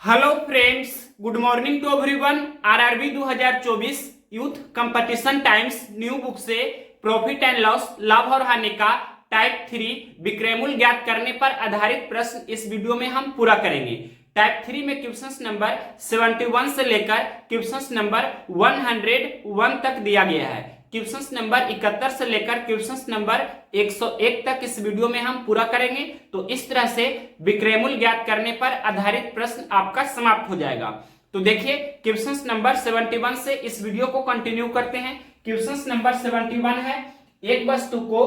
Hello friends, good morning to everyone. RRB 2024 youth competition times new book से profit and loss, लाभ और हानि का टाइप 3 विक्रयमूल्य ज्ञात करने पर आधारित प्रश्न इस वीडियो में हम पूरा करेंगे। टाइप 3 में क्वेश्चंस नंबर 71 से लेकर क्वेश्चंस नंबर 101 तक दिया गया है। क्वेश्चंस नंबर 71 से लेकर क्वेश्चंस नंबर 101 तक इस वीडियो में हम पूरा करेंगे। तो इस तरह से विक्रयमूल्य ज्ञात करने पर आधारित प्रश्न आपका समाप्त हो जाएगा। तो देखिए, क्वेश्चंस नंबर 71 से इस वीडियो को कंटिन्यू करते हैं। क्वेश्चंस नंबर 71 है, एक वस्तु को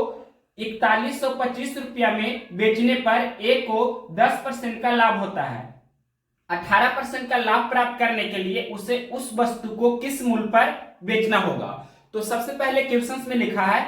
4125 रुपया में बेचने पर ए को 10% का लाभ होता है। 18% का लाभ प्राप्त करने के लिए उसे उस वस्तु को किस मूल्य पर बेचना होगा। तो सबसे पहले क्वेश्चंस में लिखा है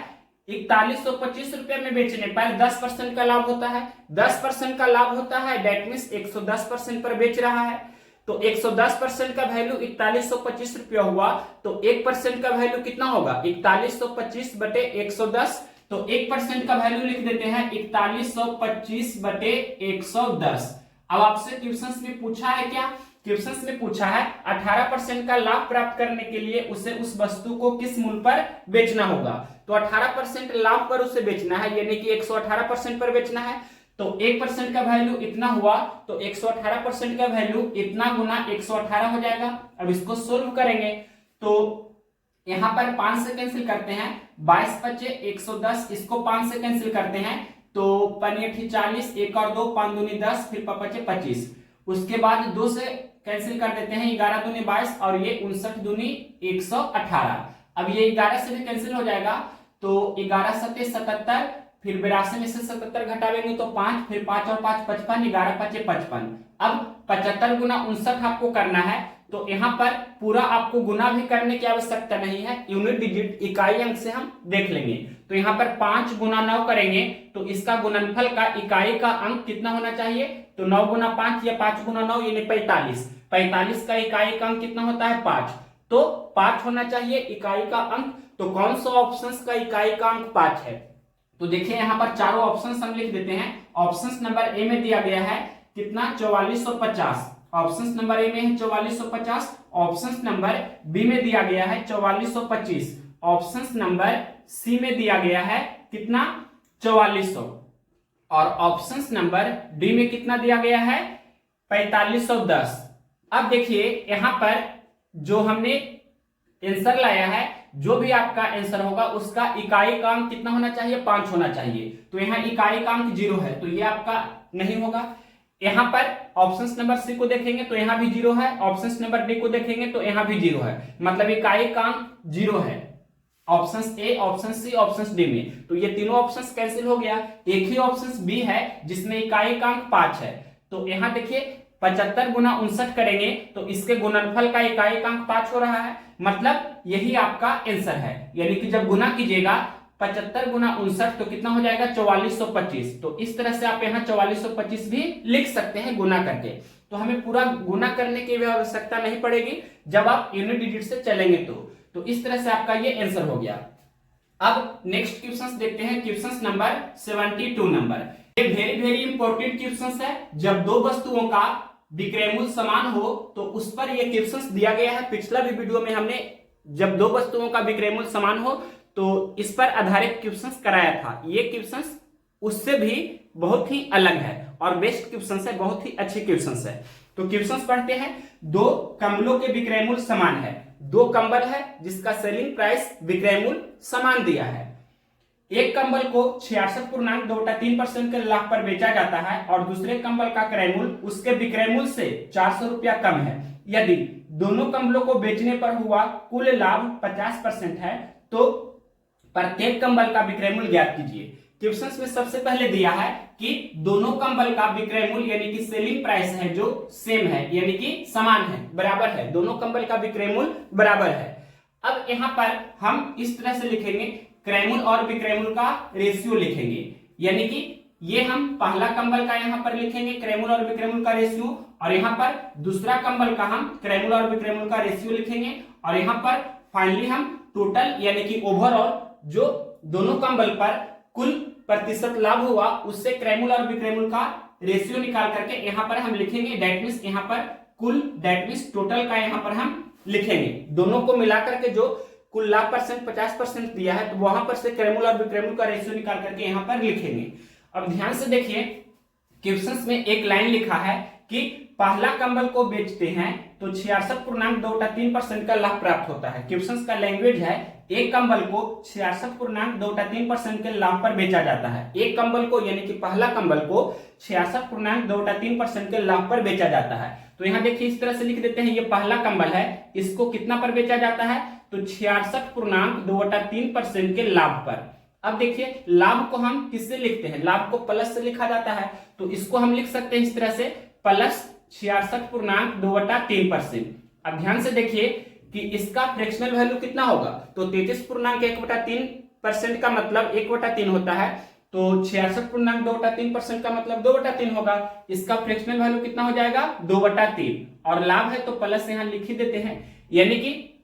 4125 रुपए में बेचने पर 10% का लाभ होता है। 10% का लाभ होता है, डेट मीन्स 110% पर बेच रहा है। तो 110% का वैल्यू 4125 रुपया हुआ, तो 1% का वैल्यू कितना होगा 4125 बटे 110। तो 1% का वैल्यू लिख देते हैं 4125 बटे 110। अब आपसे क्वेश्चंस में पूछा है क्या, क्वेश्चंस में पूछा है 18% का लाभ प्राप्त करने के लिए उसे उस वस्तु को किस मूल्य पर बेचना होगा। तो 18% लाभ पर उसे बेचना है, यानी कि 118% पर बेचना है। तो 1% का वैल्यू इतना हुआ, तो 118% का वैल्यू इतना गुना 118 हो जाएगा। अब इसको सोल्व करेंगे तो यहां पर 5 से कैंसिल करते हैं, 22 बचे 110, इसको 5 से कैंसिल करते हैं तो 5 40, 1 और 2 5 दूनी 10, फिर बचे 25। उसके बाद 2 से कैंसिल कर देते हैं, 11 दूनी 22 और ये 59 दूनी 118। अब ये 11 से भी कैंसिल हो जाएगा, तो 11 सत्ते 77, फिर 82 में से 77 घटावेंगे तो 5, फिर 5 और 5 55, 11 पचे 55। अब 75 गुना 59 आपको करना है। तो यहाँ पर पूरा आपको गुना भी करने की आवश्यकता नहीं है, यूनिट डिजिट इकाई अंक से हम देख लेंगे। तो यहाँ पर 5 गुना 9 करेंगे तो इसका गुणनफल का इकाई का अंक कितना होना चाहिए। तो 9 गुना 5 या 5 गुना 9 यानी 45। 45 का इकाई का अंक कितना होता है 5, तो 5 होना चाहिए इकाई का अंक। तो कौन सा ऑप्शंस का इकाई का अंक 5 है। तो देखिए यहाँ पर चारों ऑप्शंस हम लिख देते हैं। ऑप्शंस नंबर ए में दिया गया है कितना 4450, ऑप्शंस नंबर ए में है 4450। ऑप्शंस नंबर बी में दिया गया है 4425। ऑप्शंस नंबर सी में दिया गया है कितना 4400। और ऑप्शंस नंबर डी में कितना दिया गया है 4510। अब देखिए यहाँ पर जो हमने आंसर लाया है, जो भी आपका आंसर होगा उसका इकाई का अंक कितना होना चाहिए 5 होना चाहिए। तो यहाँ इकाई का अंक 0 है, तो ये आपका नहीं होगा। यहाँ पर ऑप्शंस नंबर सी को देखेंगे तो यहाँ भी 0 है, ऑप्शंस नंबर डी को देखेंगे तो यहाँ भी 0 है, मतलब इकाई का अंक 0 है options A, option C, options D में। तो ये तीनों ऑप्शंस कैंसिल हो गया। एक ही ऑप्शंस बी है जिसमें इकाई का अंक 5 है। तो यहाँ देखिए 75 गुना 59 करेंगे तो इसके गुणनफल का इकाई का अंक 5 हो रहा है, मतलब यही आपका आंसर है। यानी कि जब गुना कीजिएगा 75 गुना 59 तो कितना हो जाएगा 4425। तो इस तरह से आप यहाँ 4425 भी लिख सकते हैं गुना करके। तो हमें पूरा गुना करने की भी आवश्यकता नहीं पड़ेगी जब आप यूनिट डिजिट से चलेंगे। तो इस तरह से आपका ये आंसर हो गया। अब नेक्स्ट क्वेश्चंस देखते हैं, क्वेश्चंस नंबर 72 नंबर। ये वेरी वेरी इंपॉर्टेंट क्वेश्चंस है। जब दो वस्तुओं का विक्रयमूल्य समान हो तो उस पर ये क्वेश्चंस दिया गया है। पिछला भी वीडियो में हमने जब दो वस्तुओं का विक्रयमूल्य समान हो तो इस पर आधारित क्वेश्चंस कराया था। ये क्वेश्चंस उससे भी बहुत ही अलग है और बेस्ट क्वेश्चंस है, बहुत ही अच्छे क्वेश्चंस है। तो क्वेश्चंस पढ़ते हैं। दो कंबलों के विक्रयमूल्य समान है। दो कंबल है जिसका सेलिंग प्राइस विक्रयमूल्य समान दिया है। एक कंबल को 66.23% के लाभ पर बेचा जाता है और दूसरे कंबल का क्रयमूल्य उसके विक्रयमूल्य से 400 रुपया कम है। यदि दोनों कंबलों को बेचने पर हुआ कुल लाभ 50% है तो प्रत्येक कंबल का विक्रयमूल्य ज्ञात कीजिए। क्वेश्चंस में सबसे पहले दिया है कि दोनों कंबल का विक्रयमूल्य यानी कि सेलिंग प्राइस है जो सेम है, यानी कि समान है, बराबर है। दोनों कंबल का विक्रयमूल्य बराबर है। अब यहाँ पर हम इस तरह से लिखेंगे, क्रयमूल्य और विक्रयमूल्य का रेशियो लिखेंगे। यानी कि ये हम पहला कंबल का यहाँ पर लिखेंगे क्रयमूल्य और विक्रयमूल्य का रेशियो, और यहाँ पर दूसरा कंबल का हम क्रयमूल्य और विक्रयमूल्य का रेशियो लिखेंगे। और यहाँ पर फाइनली हम टोटल यानी कि ओवरऑल जो दोनों कंबल पर कुल प्रतिशत लाभ हुआ उससे क्रयमूल्य और विक्रयमूल्य का रेशियो निकाल करके यहाँ पर हम लिखेंगे। दैट मींस यहाँ पर कुल, दैट मीन्स टोटल का यहाँ पर हम लिखेंगे। दोनों को मिलाकर के जो कुल लाभ परसेंट 50% दिया है, तो वहां पर से क्रैमुल और विक्रैमुल का रेशियो निकाल करके यहाँ पर लिखेंगे। अब ध्यान से देखिए, क्वेश्चन में एक लाइन लिखा है कि पहला कंबल को बेचते हैं तो 66.2% का लाभ प्राप्त होता है। क्वेश्चन का लैंग्वेज है एक कंबल को 66.2% के लाभ पर बेचा जाता है। एक कंबल को यानी कि पहला कंबल को 66.2% के लाभ पर बेचा जाता है। तो यहाँ देखिए इस तरह से लिख देते हैं, ये पहला कंबल है, इसको कितना पर बेचा जाता है, तो 66.2% के लाभ पर। अब देखिए लाभ को हम किससे लिखते हैं, लाभ को प्लस से लिखा जाता है, तो इसको हम लिख सकते हैं इस तरह से प्लस 66.2/3%। अब ध्यान से देखिए कि इसका फ्रैक्शनल वैल्यू कितना होगा, तो 33.1/3% का मतलब 1/3 होता है, तो 66.2/3% का मतलब 2/3 होगा। इसका फ्रैक्शनल वैल्यू कितना हो जाएगा, 2/3। और लाभ है तो प्लस यहां लिख ही देते हैं, यानी कि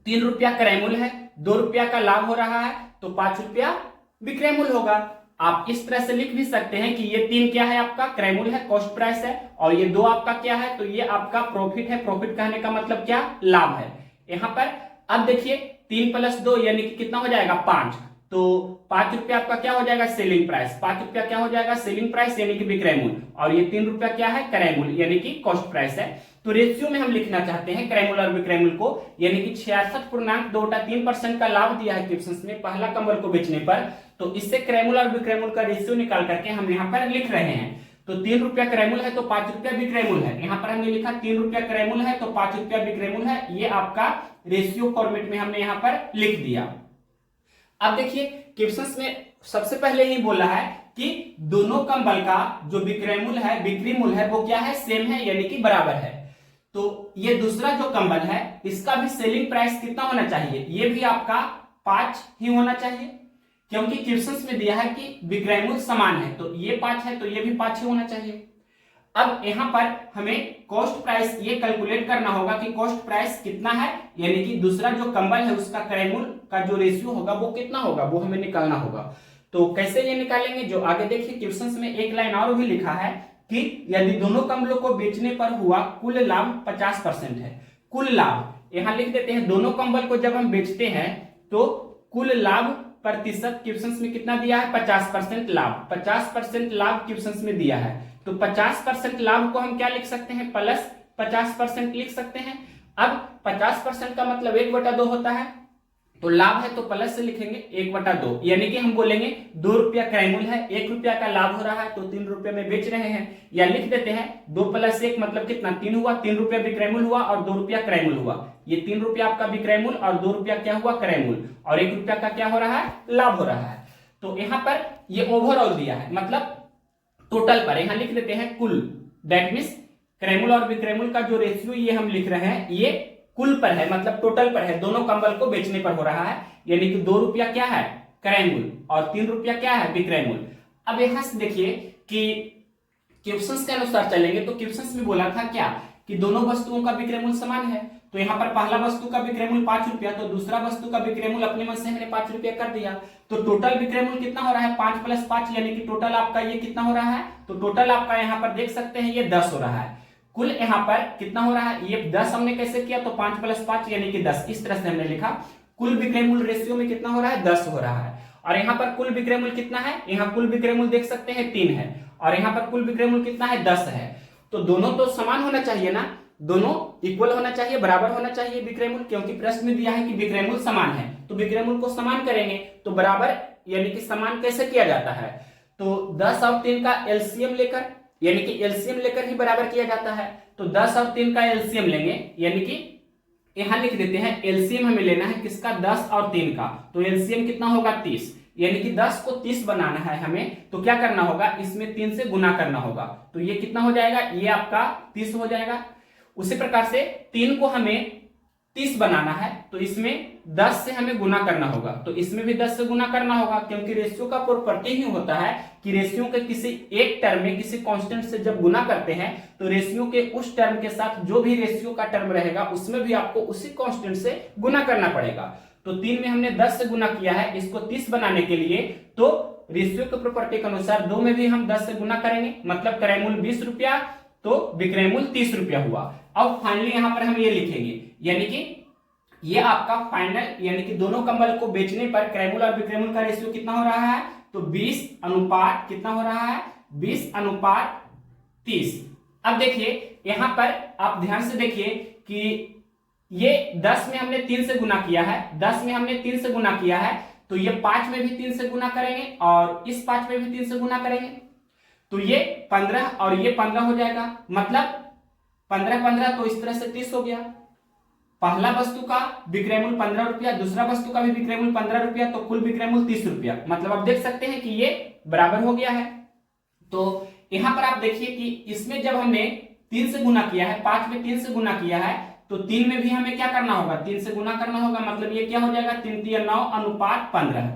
3 रुपया क्रैमुल है, 2 रुपया का लाभ हो रहा है, तो 5 रुपया विक्रैमुल होगा। आप इस तरह से लिख भी सकते हैं कि ये 3 क्या है, आपका क्रैमुल है, कॉस्ट प्राइस है, और ये 2 आपका क्या है, तो ये आपका प्रॉफिट है। प्रॉफिट कहने का मतलब क्या, लाभ है यहां पर। अब देखिए 3 + 2 यानी कि कितना हो जाएगा, 5, तो 5 रुपया आपका क्या हो जाएगा, सेलिंग प्राइस। 5 रुपया क्या हो जाएगा, सेलिंग प्राइस यानी कि विक्रयमूल्य, और ये 3 रुपया क्या है, क्रयमूल्य यानी कि कॉस्ट प्राइस है। तो रेशियो में हम लिखना चाहते हैं क्रयमूल्य और विक्रयमूल्य को, यानी कि 66.2/3% का लाभ दिया है क्वेश्चन में पहला कंबल को बेचने पर, तो इससे क्रयमूल्य और विक्रयमूल्य का रेशियो निकाल करके हम यहाँ पर लिख रहे हैं। तो 3 रुपया क्रयमूल्य है तो 5 रुपया विक्रयमूल्य है। यहाँ पर हमने लिखा 3 रुपया क्रयमूल्य है तो 5 रुपया विक्रयमूल्य है। ये आपका रेशियो फॉर्मेट में हमने यहाँ पर लिख दिया। अब देखिए क्वेश्चन में सबसे पहले ही बोला है कि दोनों कंबल का जो विक्रयमूल्य है, बिक्री मूल्य है, वो क्या है, सेम है यानी कि बराबर है। तो ये दूसरा जो कंबल है इसका भी सेलिंग प्राइस कितना होना चाहिए, ये भी आपका 5 ही होना चाहिए, क्योंकि क्वेश्चन में दिया है कि विक्रयमूल्य समान है, तो ये 5 है तो ये भी 5 ही होना चाहिए। अब यहां पर हमें कॉस्ट प्राइस ये कैलकुलेट करना होगा कि कॉस्ट प्राइस कितना है, यानी कि दूसरा जो कंबल है उसका क्रयमूल्य का जो रेशियो होगा वो कितना होगा, वो हमें निकालना होगा। तो कैसे ये निकालेंगे, जो आगे देखिए क्वेश्चन में एक लाइन और भी लिखा है कि यदि दोनों कंबलों को बेचने पर हुआ कुल लाभ 50% है। कुल लाभ यहां लिख देते हैं, दोनों कंबल को जब हम बेचते हैं तो कुल लाभ प्रतिशत क्वेश्चन में कितना दिया है, 50% लाभ। 50% लाभ क्वेश्चन में दिया है, तो 50% लाभ को हम क्या लिख सकते हैं, प्लस 50% लिख सकते हैं। अब 50% का मतलब 1/2 होता है, तो लाभ है तो प्लस से लिखेंगे 1/2, यानी कि हम बोलेंगे 2 रुपया क्रयमूल्य है, 1 रुपया का लाभ हो रहा है, तो 3 रुपये में बेच रहे हैं, या लिख देते हैं 2 + 1 मतलब कितना, 3 हुआ, 3 रुपया विक्रयमूल्य हुआ और 2 रुपया क्रयमूल्य हुआ। ये 3 रुपया आपका विक्रयमूल्य और 2 रुपया क्या हुआ, क्रयमूल्य, और 1 रुपया का क्या हो रहा है, लाभ हो रहा है। तो यहाँ पर ये ओवरऑल दिया है, मतलब टोटल पर यहां लिख देते हैं कुल, दैट मीन्स क्रयमूल्य और विक्रयमूल्य का जो रेशियो ये हम लिख रहे हैं ये कुल पर है, मतलब टोटल पर है, दोनों कंबल को बेचने पर हो रहा है, यानी कि 2 रुपया क्या है, क्रयमूल्य, और 3 रुपया क्या है, विक्रयमूल्य। अब यहां से देखिए कि क्वेश्चन के अनुसार चलेंगे, तो क्वेश्चन में बोला था क्या कि दोनों वस्तुओं का विक्रयमूल्य समान है, तो यहाँ पर पहला वस्तु का विक्रयमूल्य 5 रुपया, तो दूसरा वस्तु का विक्रयमूल्य अपने मन से हमने 5 रुपया कर दिया, तो टोटल विक्रयमूल्य कितना हो रहा है, 5 + 5 यानी कि टोटल आपका ये कितना हो रहा है, तो टोटल आपका यहाँ पर देख सकते हैं ये 10 हो रहा है। कुल यहाँ पर कितना हो रहा है, ये 10 हमने कैसे किया, तो 5 + 5 यानी कि 10, इस तरह से हमने लिखा। कुल विक्रयमूल्य रेशियो में कितना हो रहा है, 10 हो रहा है। और यहाँ पर कुल विक्रयमूल्य कितना है, यहाँ कुल विक्रयमूल्य देख सकते हैं 3 है, और यहाँ पर कुल विक्रयमूल्य कितना है, 10 है। तो दोनों तो समान होना चाहिए ना, दोनों इक्वल होना चाहिए, बराबर होना चाहिए विक्रयमूल्य, क्योंकि प्रश्न में दिया है कि विक्रयमूल्य समान है, तो विक्रयमूल्य को समान करेंगे, तो बराबर यानी कि समान कैसे किया जाता है, तो 10 और 3 का एलसीएम लेकर, यानी कि एलसीएम लेकर ही बराबर किया जाता है। तो 10 और 3 का एलसीएम लेंगे, यानी कि यहां लिख देते हैं एलसीएम हमें लेना है किसका, 10 और 3 का, तो एलसीएम कितना होगा, 30, यानी कि 10 को 30 बनाना है हमें, तो क्या करना होगा, इसमें 3 से गुना करना होगा, तो ये कितना हो जाएगा, ये आपका 30 हो जाएगा। उसी प्रकार से 3 को हमें 30 बनाना है, तो इसमें 10 से हमें गुना करना होगा, तो इसमें भी 10 से गुना करना होगा, क्योंकि रेशियो का प्रॉपर्टी ही होता है कि रेशियो के किसी एक टर्म में किसी कांस्टेंट से जब गुना करते हैं तो रेशियो के उस टर्म के साथ जो भी रेशियो का टर्म रहेगा उसमें भी आपको उसी कांस्टेंट से गुना करना पड़ेगा। तो 3 में हमने 10 से गुना किया है, इसको 30 बनाने के लिए, तो रेशियो के प्रॉपर्टी के अनुसार 2 में भी हम 10 से गुना करेंगे, मतलब क्रयमूल्य 20 रुपया तो विक्रयमूल्य 30 रुपया हुआ। अब फाइनली यहां पर हम ये लिखेंगे, यानी कि ये आपका फाइनल, यानी कि दोनों कंबल को बेचने पर क्रैमुल और बिक्रैमुल का रेशियो कितना हो रहा है, तो 20 अनुपात कितना हो रहा है, 20 अनुपात 30। अब देखिए यहां पर आप ध्यान से देखिए कि ये 10 में हमने 3 से गुना किया है, 10 में हमने 3 से गुना किया है, तो ये 5 में भी 3 से गुना करेंगे और इस 5 में भी 3 से गुना करेंगे, तो ये 15 और ये 15 हो जाएगा, मतलब 15 15 तो इस तरह से 30 हो गया। पहला वस्तु का विक्रय मूल्य 15 रुपया, दूसरा वस्तु का भी विक्रय मूल्य 15 रुपया, तो कुल विक्रय मूल्य 30 रुपया। मतलब आप देख सकते हैं कि ये बराबर हो गया है। तो यहां पर आप देखिए कि इसमें जब हमने 3 से गुना किया है, 5 में 3 से गुना किया है, तो 3 में भी हमें क्या करना होगा, 3 से गुना करना होगा, मतलब ये क्या हो जाएगा, 3 3 9 अनुपात 15।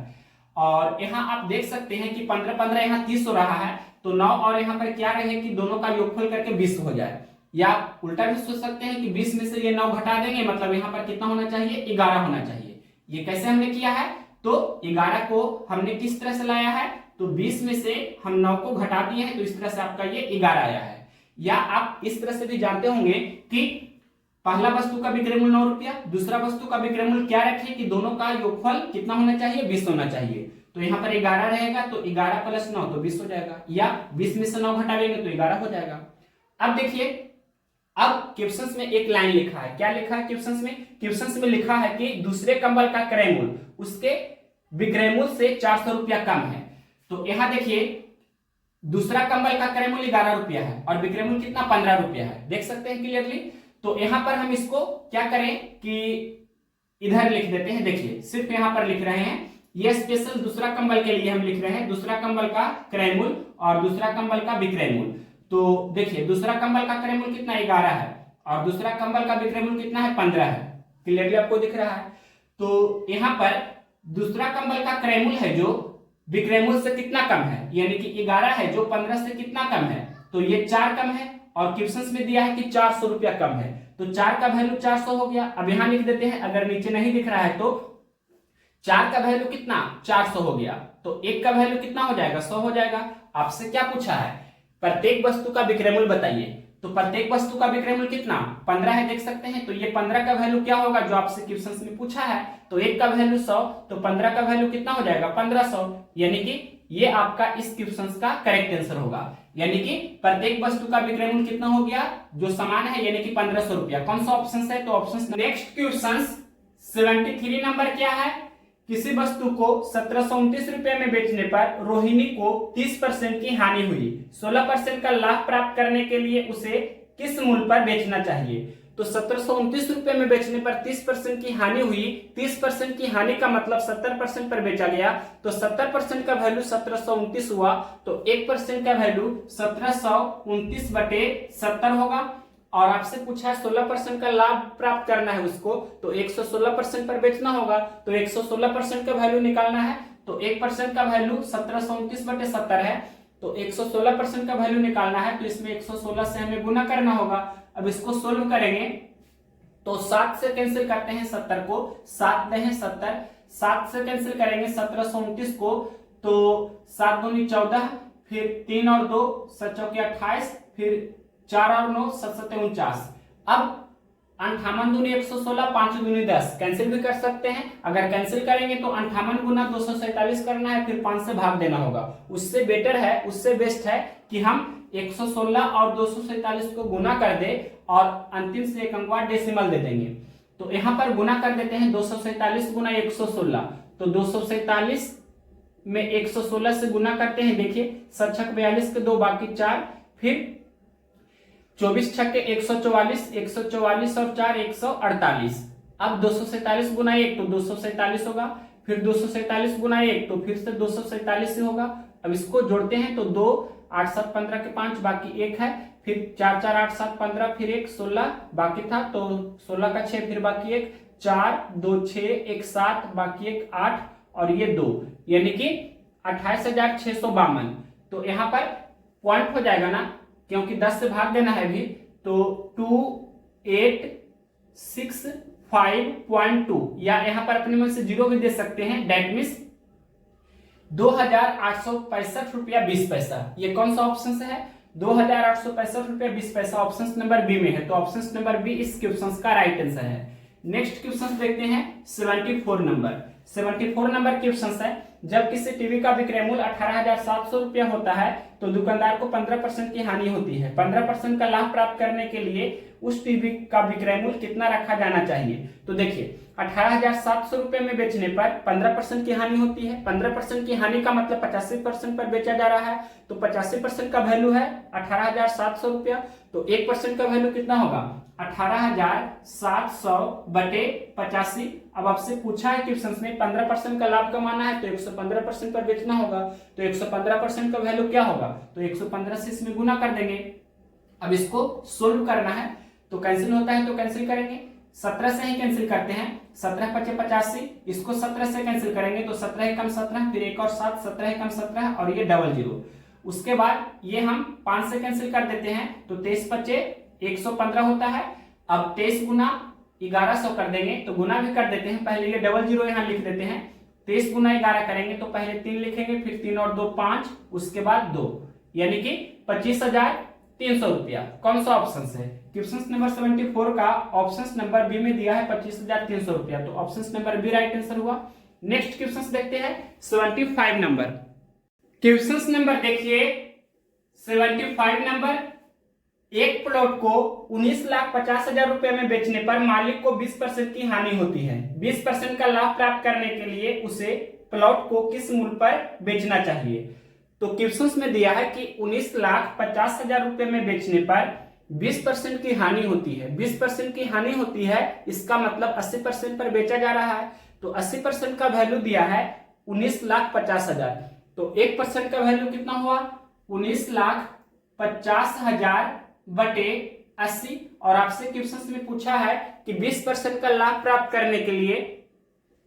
और यहाँ आप देख सकते हैं कि 15 15 यहाँ 30 हो रहा है, तो 9 और यहाँ पर क्या रहे कि दोनों का योगफल करके 20 हो जाए, या उल्टा भी सोच सकते हैं कि 20 में से ये 9 घटा देंगे, मतलब यहाँ पर कितना होना चाहिए, 11 होना चाहिए। ये कैसे हमने किया है, तो 11 को हमने किस तरह से लाया है, तो 20 में से हम 9 को घटा दिए हैं, तो इस तरह से आपका ये 11 आया है। या आप इस तरह से भी जानते होंगे कि पहला वस्तु का विक्रय मूल्य 9 रुपया, दूसरा वस्तु का विक्रय मूल्य क्या रखे कि दोनों का योगफल कितना होना चाहिए, 20 होना चाहिए। तो यहाँ पर 11 रहेगा, तो 11 प्लस 9 तो 20 हो जाएगा, या 20 में से 9 घटाएंगे तो 11 हो जाएगा। अब देखिए, अब क्वेश्चंस में एक लाइन लिखा है, क्या लिखा है क्वेश्चंस में, क्वेश्चंस में लिखा है कि दूसरे कंबल का क्रय मूल्य उसके विक्रय मूल्य से 400 रुपया कम है। तो यहाँ देखिए दूसरा कंबल का क्रय मूल्य 11 रुपया है और विक्रय मूल्य कितना 15 रुपया है, देख सकते हैं क्लियरली। तो यहां पर हम इसको क्या करें कि इधर लिख देते हैं, देखिए सिर्फ यहां पर लिख रहे हैं, ये स्पेशल दूसरा कंबल के लिए हम लिख रहे हैं, दूसरा कंबल का क्रय मूल्य और दूसरा कंबल का विक्रय मूल्य। तो देखिए दूसरा कंबल का क्रय मूल्य कितना 11 है और दूसरा कंबल का विक्रय मूल्य कितना है 15 है, क्लियरली आपको दिख रहा है। तो यहां पर दूसरा कंबल का क्रय मूल्य है जो विक्रय मूल्य से कितना कम है, यानी कि 11 है जो 15 से कितना कम है, तो ये 4 कम है, और क्वेश्चंस में दिया है कि 400 रुपया कम है, तो 4 का वैल्यू 400 हो गया। अब यहां लिख देते हैं, अगर नीचे नहीं दिख रहा है तो 4 का वैल्यू कितना 400 हो गया, तो 1 का वैल्यू कितना हो जाएगा 100 हो जाएगा। आपसे क्या पूछा है, प्रत्येक वस्तु का विक्रय मूल्य बताइए, तो प्रत्येक वस्तु का विक्रय मूल्य कितना 15 है, देख सकते हैं। तो ये 15 का वैल्यू क्या होगा जो आपसे क्वेश्चंस में पूछा है, तो 1 का वैल्यू 100, तो 15 का वैल्यू कितना हो जाएगा 1500, यानी कि ये आपका इस क्वेश्चन का करेक्ट आंसर होगा। यानी कि प्रत्येक वस्तु का विक्रय मूल्य कितना हो गया जो समान है, यानी कि 1500 रुपया। कौन सा ऑप्शन है, तो ऑप्शन नेक्स्ट क्वेश्चन 73 नंबर क्या है, किसी वस्तु को 1729 रुपए में बेचने पर रोहिणी को 30% की हानि हुई, 16% का लाभ प्राप्त करने के लिए उसे किस मूल्य पर बेचना चाहिए। तो 1729 रुपए में बेचने पर 30% की हानि हुई, 30% की हानि का मतलब 70% पर बेचा गया, तो 70% का वैल्यू 1729 हुआ, तो 1% का वैल्यू 1729 बटे 70 होगा। और आपसे पूछा है 16% का लाभ प्राप्त करना है उसको, तो 116% पर बेचना होगा, तो 116% का वैल्यू निकालना है, तो 1% का वैल्यू 1729 बटे 70 है, तो 116% का वैल्यू निकालना है, तो इसमें 116 से हमें गुना करना होगा। अब इसको सोल्व करेंगे तो 7 से कैंसिल करते हैं 70 को, 7 में है 70, 7 से कैंसिल करेंगे 1729 को, तो 7 दूनी 14, फिर 3 और 2 7 चौके 28, फिर 4 और 9 7 7 49। अब 58 दूनी 116, 5 दूनी 10, कैंसिल भी कर सकते हैं। अगर कैंसिल करेंगे तो 58 गुना 247 करना है, फिर 5 से भाग देना होगा। उससे बेटर है, उससे बेस्ट है कि हम 116 और 247 को गुना कर दे और अंतिम से एक अंकवा डेसिमल दे देंगे। तो यहां पर गुना कर देते हैं 247 गुना 116, तो 247 में 116 से गुना करते हैं, देखिए 7 छक 42 के 2 बाकी 4, फिर 24 छक्के 144, 144 और 4 148। अब 247 गुना 1 तो 247 होगा, फिर 247 गुना 1 तो फिर से 247 होगा। अब इसको जोड़ते हैं तो 2 8 7 15 के 5 बाकी 1 है, फिर 4 4 8 7 15, फिर 1 16 बाकी था, तो 16 का 6, फिर बाकी 1 4 2 6 1 7 बाकी 1 8 और ये 2, यानी कि 28,652। तो यहाँ पर पॉइंट हो जाएगा ना, क्योंकि 10 से भाग देना है भी, तो 2865.2, या यहां पर अपने मन से 0 भी दे सकते हैं, डेट मीन्स 2865 रुपया 20 पैसा। ये कौन सा ऑप्शन है, ₹2,865 20 पैसा ऑप्शन नंबर बी में है। तो ऑप्शन नंबर बी इस क्वेश्चन का राइट आंसर है। नेक्स्ट क्वेश्चन देखते हैं 74 नंबर। 74 नंबर क्वेश्चन है, जब किसी टीवी का विक्रय मूल्य 18,700 रुपया होता है तो दुकानदार को 15% की हानि होती है। 15% का लाभ प्राप्त करने के लिए उस टीवी का विक्रय मूल्य कितना रखा जाना चाहिए। तो देखिए 18,700 रुपए में बेचने पर 15% की हानि होती है। 15% की हानि का मतलब 85% पर बेचा जा रहा है, तो 85% का वैल्यू है 18,700 रुपया। तो 1% का वैल्यू कितना होगा, 18,700 बटे 85। अब आपसे पूछा है क्वेश्चन में 15% का लाभ कमाना है तो 115% पर बेचना होगा। तो 115% का वैल्यू क्या होगा, तो 115 से इसमें गुना कर देंगे। अब इसको सोल्व करना है तो कैंसिल होता है तो कैंसिल करेंगे, 17 से ही कैंसिल करते हैं। 17 × 5 = 85, इसको 17 से कैंसिल करेंगे तो 17 × 17, फिर एक और 7, 17 × 17 और ये 00। उसके बाद ये हम 5 से कैंसिल कर देते हैं तो 23 × 5 = 115 होता है। अब 23 × 1100 कर देंगे तो गुना भी कर देते हैं। पहले ये 00 यहाँ लिख देते हैं। 23 × 11 करेंगे तो पहले 3 लिखेंगे, फिर 3 और 2 5, उसके बाद 2, यानी कि 25,300 रुपया। कौन सा ऑप्शन है, क्वेश्चन नंबर 74 का ऑप्शन नंबर बी में दिया है 25,300 रुपया। तो option number B right answer हुआ। नेक्स्ट क्वेश्चन देखते हैं 75 नंबर। क्वेश्चन नंबर देखिए 75 नंबर, एक प्लॉट को 19,50,000 रुपए में बेचने पर मालिक को 20% की हानि होती है। 20% का लाभ प्राप्त करने के लिए उसे प्लॉट को किस मूल्य पर बेचना चाहिए। तो क्वेश्चन में दिया है कि 19,50,000 रुपए में बेचने पर 20% की हानि होती है। 20% की हानि होती है, इसका मतलब 80% पर बेचा जा रहा है। तो 80% का वैल्यू दिया है 19,50,000। तो 1% का वैल्यू कितना हुआ, 19,50,000 बटे 80। और आपसे क्वेश्चन में पूछा है कि 20% का लाभ प्राप्त करने के लिए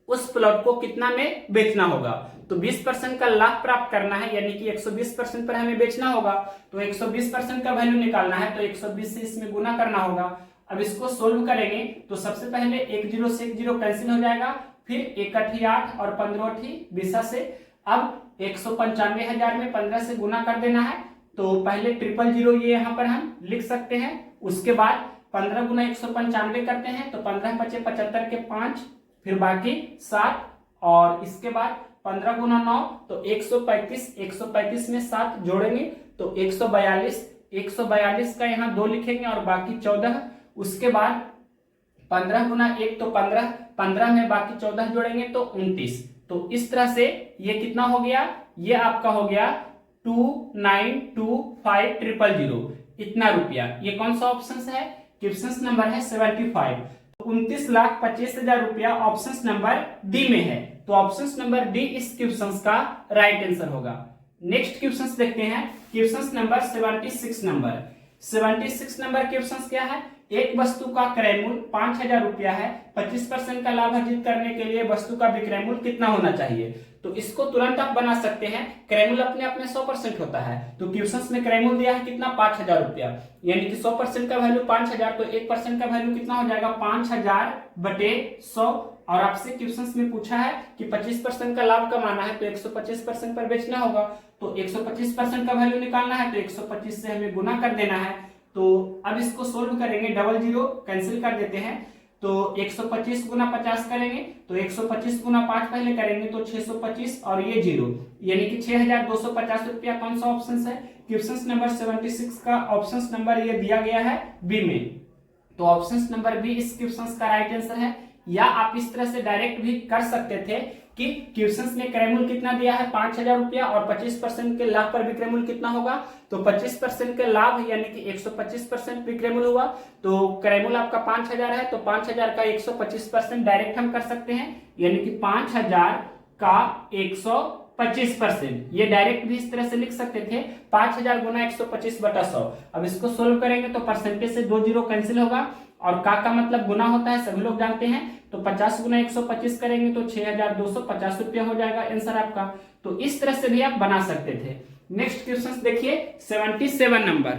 उस प्लॉट को कितना में बेचना होगा। तो 20% का लाभ प्राप्त करना है, यानी कि 120% पर हमें बेचना होगा। तो 120% का वैल्यू निकालना है तो 120 से इसमें गुना करना होगा। अब इसको सोल्व करेंगे तो सबसे पहले 1 0 से 1 0 कैंसिल हो जाएगा, फिर 1 8 8 और 15 8 20 से। अब 195,000 में 15 से गुना कर देना है। तो पहले 000 ये यहाँ पर हम लिख सकते हैं। उसके बाद 15 × 195 करते हैं तो 15 × 5 = 75 के 5, फिर बाकी 7 और इसके बाद 15 × 9 तो 135। 135 में 7 जोड़ेंगे तो 142। 142 का यहाँ 2 लिखेंगे और बाकी 14। उसके बाद 15 × 1 तो 15, 15 में बाकी 14 जोड़ेंगे तो 29। तो इस तरह से ये कितना हो गया, ये आपका हो गया 2925,000 इतना रुपया। ये कौन सा ऑप्शन है, क्वेश्चन नंबर है 75। 29,25,000 रुपया ऑप्शन नंबर डी में है। तो ऑप्शन नंबर डी इस क्वेश्चन का राइट आंसर होगा। नेक्स्ट क्वेश्चन देखते हैं question number 76 number. 76 number question क्या है, एक वस्तु का क्रय मूल्य 5,000 रुपया है। 25% का लाभ अर्जित करने के लिए वस्तु का विक्रय मूल्य कितना होना चाहिए। तो इसको तुरंत आप बना सकते हैं। क्रय मूल्य अपने आप में 100% होता है। तो क्वेश्चन में क्रय मूल्य दिया है कितना, 5,000 रुपया, यानी कि 100% का वैल्यू 5,000। तो 1% का वैल्यू कितना हो जाएगा, 5,000 बटे 100। और आपसे क्वेश्चन में पूछा है कि 25% का लाभ कमाना है तो 125% पर बेचना होगा। तो 125% का वैल्यू निकालना है तो 125 से हमें गुना कर देना है। तो अब इसको सोल्व करेंगे, 00 कैंसिल कर देते हैं तो 125 × 50 करेंगे तो 125 × 5 पहले करेंगे तो 625 और ये 0, यानी कि 6,250 रुपया। कौन सा ऑप्शन है, क्वेश्चन नंबर 76 का ऑप्शन नंबर ये दिया गया है बी में। तो ऑप्शन नंबर बी इस क्वेश्चन का राइट आंसर है। या आप इस तरह से डायरेक्ट भी कर सकते थे कि क्वेश्चन में क्रय मूल्य कितना दिया है 5,000 रुपया और 25% के लाभ पर विक्रय मूल्य कितना होगा। तो 25% के लाभ यानी कि 125% विक्रय मूल्य हुआ। तो क्रय मूल्य आपका 5,000 है तो 5,000 का 125% डायरेक्ट हम कर सकते हैं, यानी कि 5,000 का 125%। ये डायरेक्ट भी इस तरह से लिख सकते थे, 5,000 × 125/100। अब इसको सोल्व करेंगे तो परसेंटेज से 2 0 कैंसिल होगा और का मतलब गुना होता है, सभी लोग जानते हैं। तो 50 × 125 करेंगे तो 6,250 रुपया हो जाएगा आंसर आपका। तो इस तरह से भी आप बना सकते थे। नेक्स्ट क्वेश्चन देखिए 77 नंबर।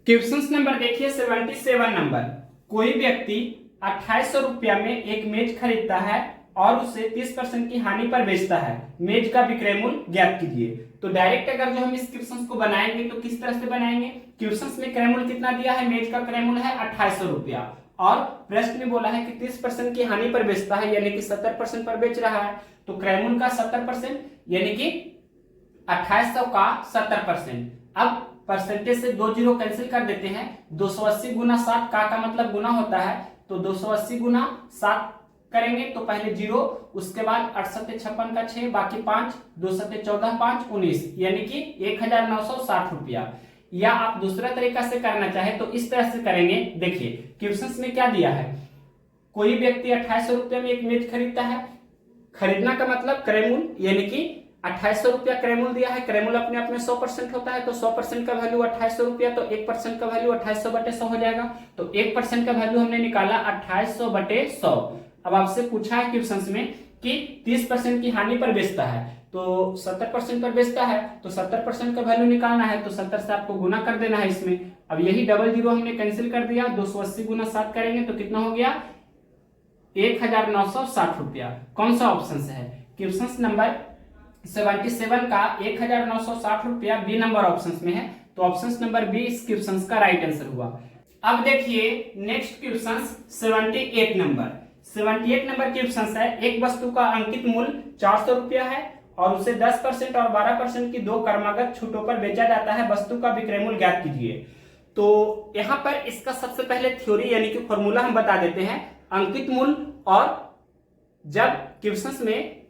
क्वेश्चन नंबर देखिए 77 नंबर। कोई व्यक्ति 2800 रुपया में एक मेज खरीदता है और उसे 30% की हानि पर बेचता है, मेज का विक्रय मूल्य ज्ञात कीजिए। तो डायरेक्ट अगर जो हम इस क्वेश्चन को बनाएंगे तो किस तरह से बनाएंगे, क्वेश्चन में क्रय मूल्य कितना दिया है, मेज का क्रय मूल्य है 2800 रुपया और प्रश्न में बोला है कि 30% की हानि पर बेचता है, यानी कि 70% पर बेच रहा है। तो क्रय मूल्य का 70% यानी कि 2800 का 70%। अब परसेंटेज से 2 जीरो कैंसिल कर देते हैं, 280 गुना 7 का मतलब गुना होता है, तो 280 गुना 7 करेंगे तो पहले 0, उसके बाद 8 7 56 का 6, बाकी 5, 2 7 14 5 19, यानी कि 1960 रुपया। या आप दूसरा तरीका से करना चाहे तो इस तरह से करेंगे। देखिए क्वेश्चन में क्या दिया है, कोई व्यक्ति 2800 रुपये में एक मेज खरीदता है, खरीदना का मतलब क्रय मूल्य, यानी कि 2800 रुपया क्रय मूल्य दिया है, क्रय मूल्य अपने आप में 100% होता है, तो 100% का वैल्यू 2800 रुपया, तो 1% का वैल्यू 2800/100 हो जाएगा। तो 1% का वैल्यू हमने निकाला 2800/100। अब आपसे पूछा है क्वेश्चन में कि 30% की हानि पर बेचता है, तो 70% पर बेचता है, तो 70% का वैल्यू निकालना है, तो 70 से आपको गुना कर देना है इसमें। अब यही डबल जीरो हमने कैंसिल कर दिया, 280 गुना 7 करेंगे तो कितना हो गया, 1960 रुपया। कौन सा ऑप्शन से है, क्वेश्चन नंबर 77 का 1960 रुपया बी नंबर ऑप्शन में है, तो ऑप्शन नंबर बी इस क्वेश्चन का राइट आंसर हुआ। अब देखिए नेक्स्ट क्वेश्चन 78 नंबर क्वेश्चन है, एक वस्तु का अंकित मूल्य 400 रुपया है और उसे 10% और 12% की 2 क्रमागत छूटों पर बेचा जाता है, वस्तु का विक्रय मूल्य ज्ञात कीजिए। तो यहाँ पर इसका सबसे पहले थ्योरी यानी कि फॉर्मूला हम बता देते हैं। अंकित मूल्य और जब क्वेश्चन में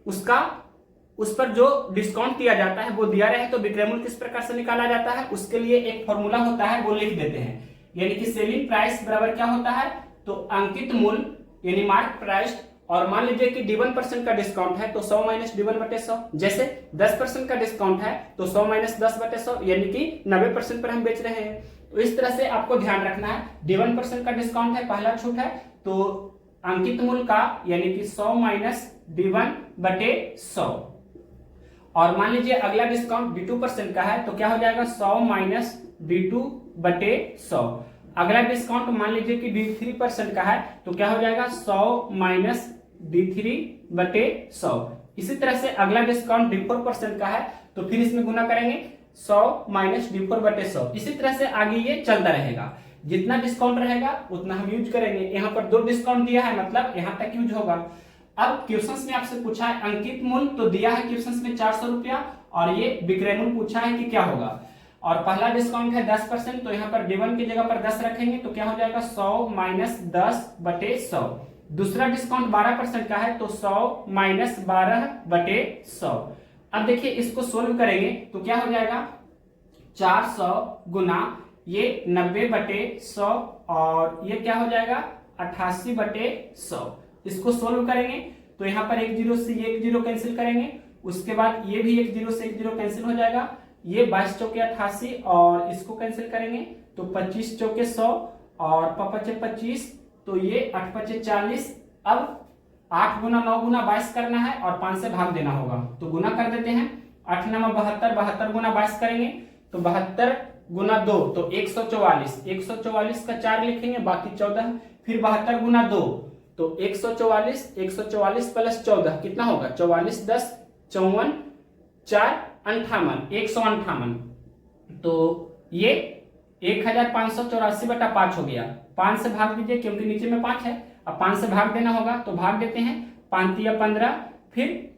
उस पर जो डिस्काउंट दिया जाता है वो दिया रहे तो विक्रय मूल्य किस प्रकार से निकाला जाता है, उसके लिए एक फॉर्मूला होता है, वो लिख देते हैं। यानी कि सेलिंग प्राइस बराबर क्या होता है, तो अंकित मूल्य यानी मार्क प्राइस, और मान लीजिए कि D1% का डिस्काउंट है तो 100 - D1/100, जैसे 10% का डिस्काउंट है तो 100 - 10/100, यानी कि 90% पर हम बेच रहे हैं। तो इस तरह से आपको ध्यान रखना है, D1% का डिस्काउंट है, पहला छूट है, तो अंकित मूल्य का यानी कि 100 - D1/100। और मान लीजिए अगला डिस्काउंट D2% का है तो क्या हो जाएगा, 100 - D2/100। अगला डिस्काउंट मान लीजिए कि D3% का है तो क्या हो जाएगा, 100 - D3/100। इसी तरह से अगला डिस्काउंट D4% का है तो फिर इसमें गुना करेंगे, 100 - D4/100। इसी तरह से आगे ये चलता रहेगा, जितना डिस्काउंट रहेगा उतना हम यूज करेंगे। यहाँ पर 2 डिस्काउंट दिया है मतलब यहाँ तक यूज होगा। अब क्वेश्चन में आपसे पूछा है अंकित मूल्य, तो दिया है क्वेश्चन में 400 रुपया और ये विक्रय मूल्य पूछा है कि क्या होगा, और पहला डिस्काउंट है 10%, तो यहाँ पर D1 की जगह पर 10 रखेंगे तो क्या हो जाएगा, 100 - 10/100। दूसरा डिस्काउंट 12% का है तो 100 - 12/100। अब देखिए इसको सोल्व करेंगे तो क्या हो जाएगा, 400 गुना ये 90/100 और ये क्या हो जाएगा 88/100। इसको सोल्व करेंगे तो यहाँ पर 1 जीरो से 1 जीरो कैंसिल करेंगे, उसके बाद ये भी 1 जीरो से 1 जीरो कैंसिल हो जाएगा, ये 22 चौके 88 और इसको कैंसिल करेंगे तो 25 चौके 100 और 5 5 25, तो ये 8 5 40। अब 8 गुना 9 गुना 22 करना है और 5 से भाग देना होगा, तो गुना कर देते हैं। 8 9 72, 72 गुना 22 करेंगे तो 72 गुना 2 तो 144, 144 का 4 लिखेंगे, बाकी 14, फिर 72 गुना 2 तो 144, 144 प्लस 14 कितना होगा, 44 10 54 4 58, 158। तो ये 1584/5 हो गया। 5 से भाग दीजिए क्योंकि नीचे में 5 है, अब 5 से भाग देना होगा तो भाग देते हैं, 5 या 15, फिर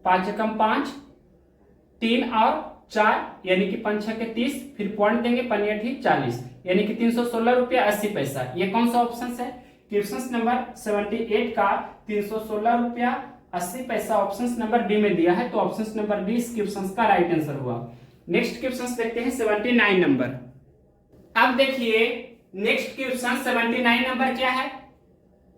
5 कम 5, 3 और 4 यानी कि 5 6 के 30, फिर पॉइंट देंगे 5 8 40, यानी कि 316 रुपया 80 पैसा। ये कौन सा ऑप्शन है, क्वेश्चन नंबर 78 का 316 रुपया 80 पैसा ऑप्शन नंबर डी में दिया है, तो ऑप्शन नंबर डी इस क्वेश्चन का राइट आंसर हुआ। नेक्स्ट क्वेश्चन देखते हैं 79 नंबर। अब देखिए नेक्स्ट क्वेश्चन 79 नंबर क्या है,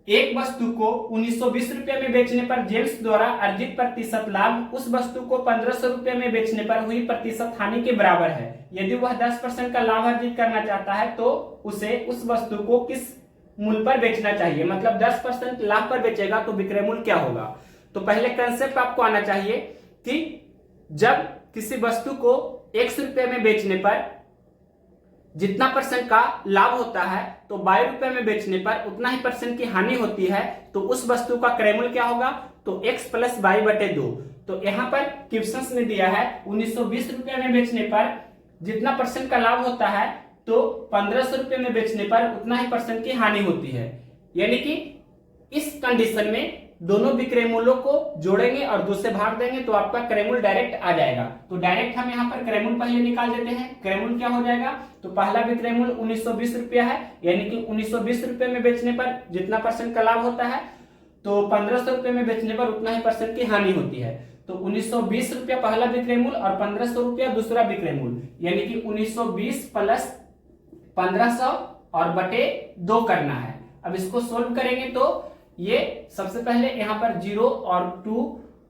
एक वस्तु को 1920 रुपये में बेचने पर जेम्स द्वारा अर्जित प्रतिशत लाभ उस वस्तु को 1500 रुपये में बेचने पर हुई प्रतिशत हानि के बराबर है। यदि वह 10% का लाभ अर्जित करना चाहता है तो उसे उस वस्तु को किस मूल्य पर बेचना चाहिए, मतलब 10% लाभ पर बेचेगा तो विक्रय मूल्य क्या होगा। तो पहले कंसेप्ट आपको आना चाहिए कि जब किसी वस्तु को 100 रुपये में बेचने पर जितना % का लाभ होता है तो 22 रुपये में बेचने पर उतना ही % की हानि होती है, तो उस वस्तु का क्रय मूल्य क्या होगा, तो x प्लस वाई बटे 2। तो यहाँ पर क्वेश्चंस में दिया है 1920 रुपये में बेचने पर जितना परसेंट का लाभ होता है, तो 1500 रुपये में बेचने पर उतना ही परसेंट की हानि होती है। यानी कि इस कंडीशन में दोनों विक्रय मूल्यों को जोड़ेंगे और 2 से भाग देंगे तो आपका क्रय मूल्य डायरेक्ट आ जाएगा। तो डायरेक्ट हम यहाँ पर क्रय मूल्य पहले निकाल देते हैं। क्रय मूल्य क्या हो जाएगा, तो पहला विक्रय मूल्य 1920 रुपया है, यानी कि 1920 रुपये में बेचने पर जितना परसेंट का लाभ होता है, तो 1500 रुपये में बेचने पर उतना ही परसेंट की हानि होती है। तो 1920 रुपया पहला विक्रय मूल्य और 1500 रुपया दूसरा विक्रय मूल्य, यानी कि 1920 प्लस 1500 और बटे 2 करना है। अब इसको सोल्व करेंगे तो ये सबसे पहले यहाँ पर 0 और 2,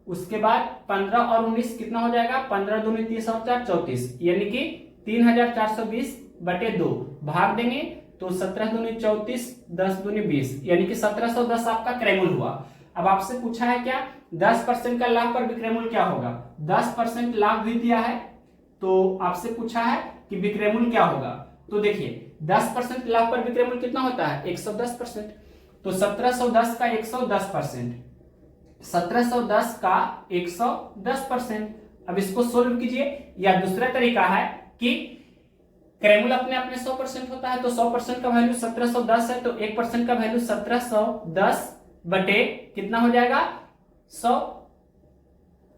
उसके बाद 15 और 19 कितना हो जाएगा, 15 दूनी 30 और 4 34, यानी कि 3420 बटे 2 भाग देंगे तो 17 दूनी 34, 10 दूनी 20, यानी कि 1710 आपका क्रय मूल्य हुआ। अब आपसे पूछा है क्या, 10% का लाभ पर विक्रय मूल्य क्या होगा। 10% लाभ भी दिया है, तो आपसे पूछा है कि विक्रय मूल्य क्या होगा। तो देखिए 10% लाभ पर विक्रय मूल्य कितना होता है, 110%। तो 1710 का 110%, 1710 का 110%। अब इसको सोल्व कीजिए, या दूसरा तरीका है कि क्रय मूल्य अपने आप में 100% होता है, तो 100% का वैल्यू 1710 है, तो 1% का वैल्यू 1710 बटे कितना हो जाएगा 100।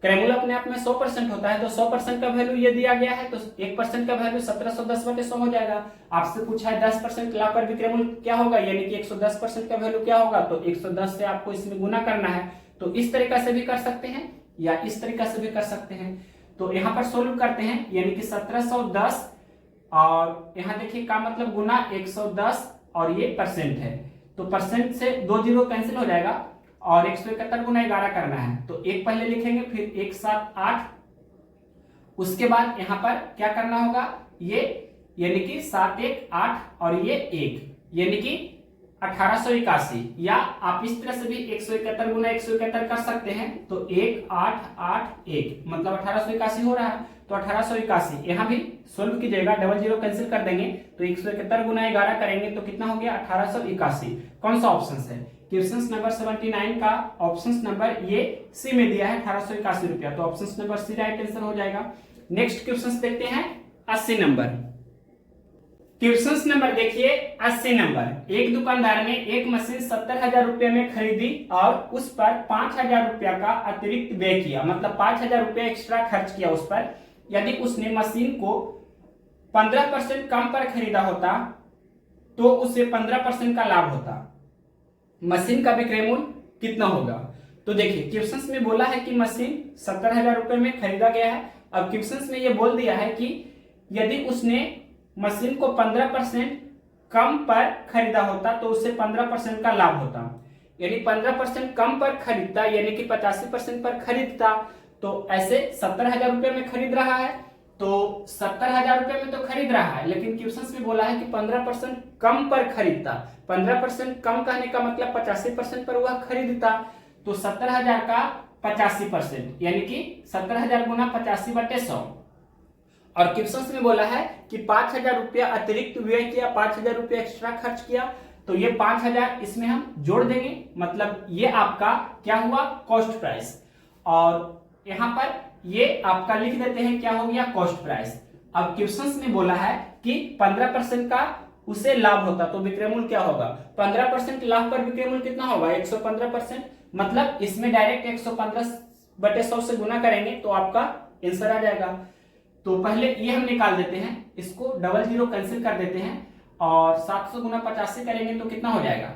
क्रय मूल्य अपने आप में 100% होता है, तो 100% का वैल्यू ये दिया गया है, तो 1% का वैल्यू 1710 बटे 100 हो जाएगा। आपसे पूछा है 10% लाभ पर विक्रय मूल्य क्या होगा, यानी कि 110% का वैल्यू क्या होगा, तो 110 से आपको इसमें गुना करना है। तो इस तरीका से भी कर सकते हैं या इस तरीका से भी कर सकते हैं। तो यहाँ पर सोल्व करते हैं, यानी कि 1710 और यहाँ देखिए का मतलब गुना 110 और ये परसेंट है, तो परसेंट से 2 जीरो कैंसिल हो जाएगा और 171 गुना 11 करना है। तो एक पहले लिखेंगे, फिर 1 7 8, उसके बाद यहाँ पर क्या करना होगा, ये यानी कि 7 1 8 और ये 1, यानी कि 1881, या आप इस तरह से भी 171 गुना 171 कर सकते हैं। तो 1 8 8 1 मतलब 1881 हो रहा है, तो 1881 यहाँ भी सोल्व कीजिएगा, डबल जीरो कैंसिल कर देंगे, तो 171 गुना 11 करेंगे तो कितना हो गया 1881। कौन सा ऑप्शन है, क्वेश्चन नंबर 79 का ऑप्शन नंबर ये सी में दिया है 1881 रुपया, तो option number C right answer हो जाएगा। नेक्स्ट क्वेश्चन देखते हैं 80 नंबर। क्वेश्चन नंबर देखिए 80 नंबर। एक दुकानदार ने एक मशीन 70,000 रुपए में खरीदी और उस पर 5,000 रुपया का अतिरिक्त व्यय किया, मतलब 5,000 रुपया एक्स्ट्रा खर्च किया उस पर। यदि उसने मशीन को 15% कम पर खरीदा होता तो उसे 15% का लाभ होता। मशीन का विक्रय मूल्य कितना होगा। तो देखिए क्वेश्चन में बोला है कि मशीन 70,000 रुपए में खरीदा गया है। अब क्वेश्चन में ये बोल दिया है कि यदि उसने मशीन को 15% कम पर खरीदा होता तो उससे 15% का लाभ होता। यानी 15% कम पर खरीदता, यानी कि 85% पर खरीदता, तो ऐसे 70,000 रुपए में खरीद रहा है, तो 70,000 रुपए में तो खरीद रहा है, लेकिन क्वेश्चन में बोला है कि 15% कम पर खरीदता। 15% कम कहने का मतलब 85% पर वह खरीदता, तो 70,000 का 85%, यानी कि 70,000 गुना 85 बटे 100। और क्वेश्चन में बोला है कि 5,000 रुपया अतिरिक्त व्यय किया, 5,000 रुपया एक्स्ट्रा खर्च किया, तो ये 5,000 इसमें हम जोड़ देंगे, मतलब ये आपका क्या हुआ कॉस्ट प्राइस, और यहाँ पर ये आपका लिख देते हैं क्या हो गया कॉस्ट प्राइस। अब क्वेश्चन में बोला है कि 15% का उसे लाभ होता तो विक्रय मूल्य क्या होगा। 15% लाभ पर विक्रय मूल्य कितना होगा 115%, मतलब इसमें डायरेक्ट 115 बटे 100 से गुना करेंगे तो आपका आंसर आ जाएगा। तो पहले ये हम निकाल देते हैं, इसको डबल जीरो कैंसिल कर देते हैं और 700 गुना 50 से करेंगे तो कितना हो जाएगा,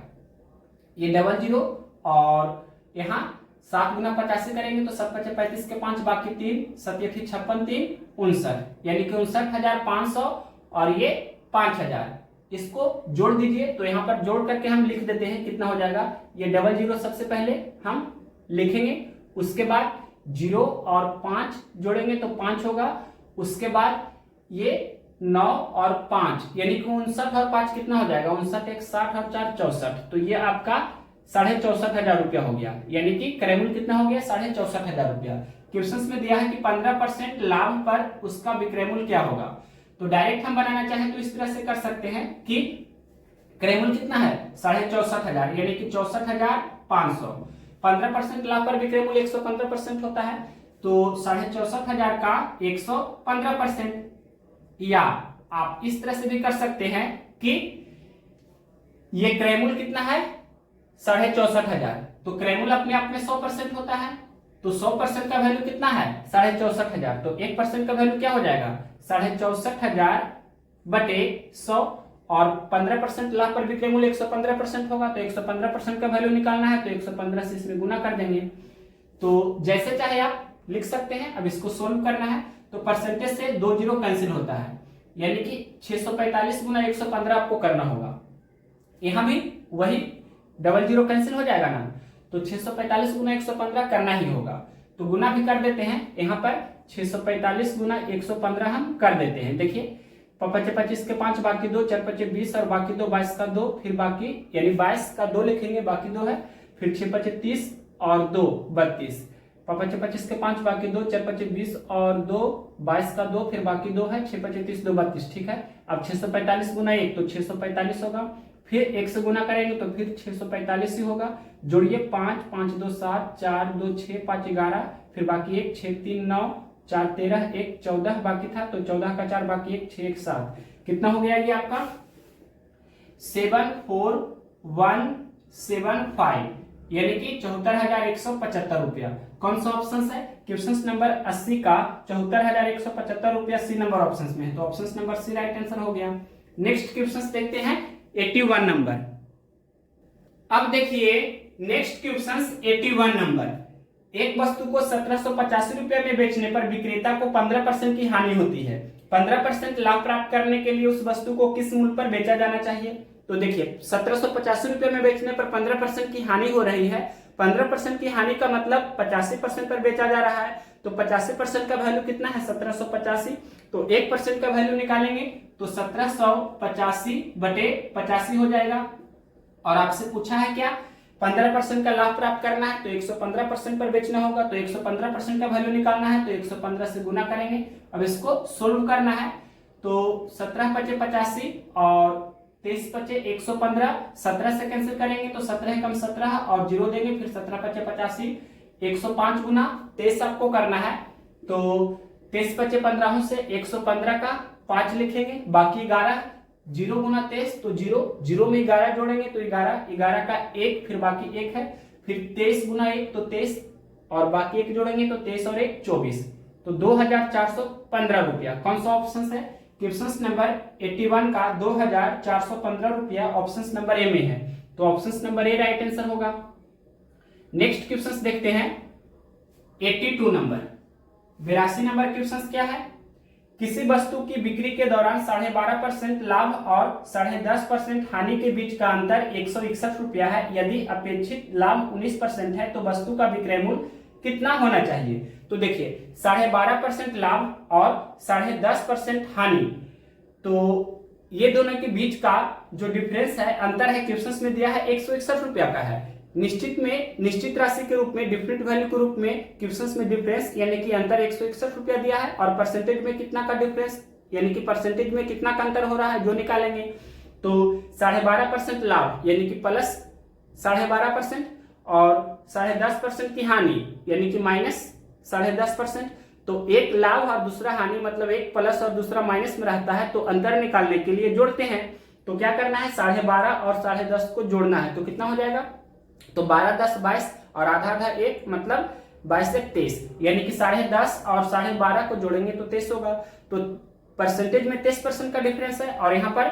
ये डबल जीरो और यहाँ 7 गुना 50 से करेंगे तो 7 × 35 के 5 बाकी 3 7 × 56 3 59, यानी कि 59,500 और ये 5,000, इसको जोड़ दीजिए। तो यहाँ पर जोड़ करके हम लिख देते हैं कितना हो जाएगा, ये डबल जीरो सबसे पहले हम लिखेंगे, उसके बाद 0 और 5 जोड़ेंगे तो 5 होगा, उसके बाद ये 9 और 5 यानी कि 59 और 5 कितना हो जाएगा 59 1 60 और 4 64, तो ये आपका 64,500 रुपया हो गया, यानी कि क्रय मूल्य कितना हो गया 64,500 रुपया। क्वेश्चन में दिया है कि 15% लाभ पर उसका विक्रय मूल्य क्या होगा। तो डायरेक्ट हम बनाना चाहें तो इस तरह से कर सकते हैं कि क्रय मूल्य कितना है 64,500, यानी कि 64,500, 15% लाभ पर विक्रय मूल्य 115% होता है, तो 64,500 का 115%। या आप इस तरह से भी कर सकते हैं कि ये क्रय मूल्य कितना है 64,500, तो क्रय मूल्य अपने आप में 100% होता है, तो 100% का वैल्यू कितना है 64,500, तो 1% का वैल्यू क्या हो जाएगा 64,500 बटे 100, और 15% लाभ पर विक्रय मूल्य 115% होगा, तो 115% का वैल्यू निकालना है, तो 115 से इसमें गुना कर देंगे। तो जैसे चाहे आप लिख सकते हैं। अब इसको सोल्व करना है, तो परसेंटेज से 2 जीरो कैंसिल होता है, यानी कि 645 गुना 115 आपको करना होगा। यहां भी वही डबल जीरो कैंसिल हो जाएगा ना, तो 645 गुना 115 करना ही होगा, तो गुना भी कर देते हैं। यहाँ पर 645 गुना 115 हम कर देते हैं। देखिए 25 के 5 बाकी 2, 4 5 20 और बाकी 2 22 का 2, फिर बाकी यानी 22 का 2 लिखेंगे, बाकी 2 है, फिर 6 5 30 और 2 32, 25 के 5 बाकी 2, 4 5 20 और 2 22 का 2, फिर बाकी 2 है, 6 5 30 2 32। ठीक है, अब 645 गुना 1 तो 645 होगा, फिर 1 से गुना करेंगे तो फिर 645 ही होगा। जोड़िए 5 5 2 7 4 2 6 5 11, फिर बाकी 1 6 3 9 4 13 1 14 बाकी था, तो 14 का 4 बाकी 1 6 1 7, कितना हो गया ये आपका 74175, यानी कि 74,175 रुपया। कौन सा ऑप्शन है क्वेश्चन नंबर 80 का 74,175 रुपया सी नंबर ऑप्शन में है, तो option number C right answer हो गया। नेक्स्ट क्वेश्चन देखते हैं 81 नंबर। अब देखिए नेक्स्ट क्वेश्चन 81 नंबर। एक वस्तु को 1785 रुपए में बेचने पर विक्रेता को 15% की हानि होती है। 15% लाभ प्राप्त करने के लिए उस वस्तु को किस मूल्य पर बेचा जाना चाहिए? तो देखिए 1785 रुपए में बेचने पर 15% की हानि हो रही है। 15% की हानि का मतलब 85% पर बेचा जा रहा है, तो 85% का वैल्यू कितना है 1785, तो 1% का वैल्यू निकालेंगे तो 1785 बटे 85 हो जाएगा। और आपसे पूछा है क्या 15% का लाभ प्राप्त करना है, तो 115% पर बेचना होगा, तो 115% का वैल्यू निकालना है, तो 115 से गुना करेंगे। अब इसको सोल्व करना है, तो 17 पचे 85 और 23 पचे 115, 17 से कैंसिल करेंगे तो 17 कम 17 और 0 देंगे, फिर 17 पचे 85, 105 गुना 23 आपको करना है, तो 23 पचे 15 से 115 का 5 लिखेंगे, बाकी 11, 0 गुना 23 तो 0, 0 में 11 जोड़ेंगे तो 11, 11 का 1, फिर बाकी 1 है, फिर 23 गुना 1 तो 23 और बाकी 1 जोड़ेंगे तो 23 और 1 24, तो 2415 रुपया। कौन सा ऑप्शन है क्वेश्चन नंबर 81 का 2415 रुपया ऑप्शन नंबर ए में है, तो option number A right answer होगा। नेक्स्ट क्वेश्चन देखते हैं 82 नंबर। 82 नंबर क्वेश्चन क्या है? किसी वस्तु की बिक्री के दौरान 12.5% लाभ और 10.5% हानि के बीच का अंतर 161 रुपया है। यदि अपेक्षित लाभ 19% है तो वस्तु का विक्रय मूल्य कितना होना चाहिए? तो देखिए 12.5% लाभ और 10.5% हानि, तो ये दोनों के बीच का जो डिफरेंस है, अंतर है, क्वेश्चन में दिया है 161 रुपया का है। निश्चित राशि के रूप में, डिफरेंट वैल्यू के रूप में क्वेश्चन में डिफरेंस यानी कि अंतर 161 रुपया दिया है, और परसेंटेज में कितना का डिफरेंस यानी कि परसेंटेज में कितना का अंतर हो रहा है जो निकालेंगे, तो 12.5% लाभ यानी कि प्लस 12.5% और 10.5% की हानि यानी कि माइनस 10.5%, तो एक लाभ और दूसरा हानि मतलब एक प्लस और दूसरा माइनस में रहता है, तो अंतर निकालने के लिए जोड़ते हैं। तो क्या करना है 12.5 और 10.5 को जोड़ना है, तो कितना हो जाएगा, तो 12 10 22 और आधा आधा 1 मतलब 22 से 23, यानी कि 10.5 और 12.5 को जोड़ेंगे तो 23 होगा। तो परसेंटेज में 23% का डिफरेंस है और यहाँ पर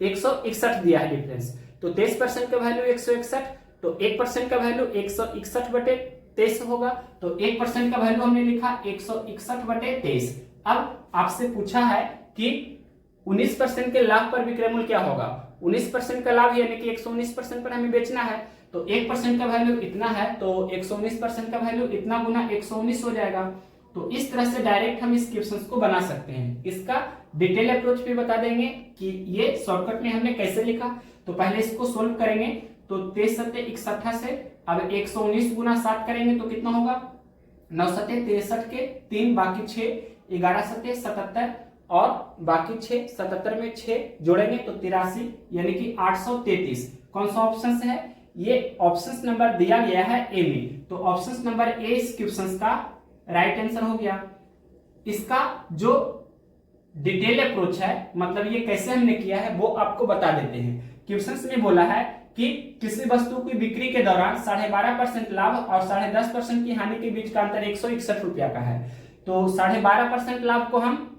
161 दिया है डिफरेंस, तो 23% का वैल्यू 161, तो 1% का वैल्यू 161 बटे 23 होगा, तो 1% का वैल्यू हमने लिखा 161 बटे 23। अब आपसे पूछा है कि 19% के लाभ पर विक्रय मूल्य क्या होगा? 19% का लाभ यानी कि 119% पर हमें बेचना है, तो 1% का वैल्यू इतना है, तो 119% का वैल्यू इतना गुना 119 हो जाएगा। तो इस तरह से डायरेक्ट हम इस क्वेश्चन को बना सकते हैं। इसका डिटेल अप्रोच भी बता देंगे कि ये शॉर्टकट में हमने कैसे लिखा। तो पहले इसको सोल्व करेंगे, तो 23 सत्ते 61 से अब 119 गुना 7 करेंगे तो कितना होगा 9 सत्ते 63 के 3 बाकी 6, 11 सत्ते 77 और बाकी 6, 77 में 6 जोड़ेंगे तो 83 यानी कि 833। कौन सा ऑप्शन है? ये ऑप्शन नंबर दिया गया है ए में, तो ऑप्शन नंबर ए इस क्वेश्चन का राइट आंसर हो गया। इसका जो डिटेल अप्रोच है, मतलब ये कैसे हमने किया है, वो आपको बता देते हैं। क्वेश्चन में बोला है कि किसी वस्तु की बिक्री के दौरान 12.5% लाभ और 10.5% की हानि के बीच का अंतर 161 रुपया का है। तो 12.5% लाभ को हम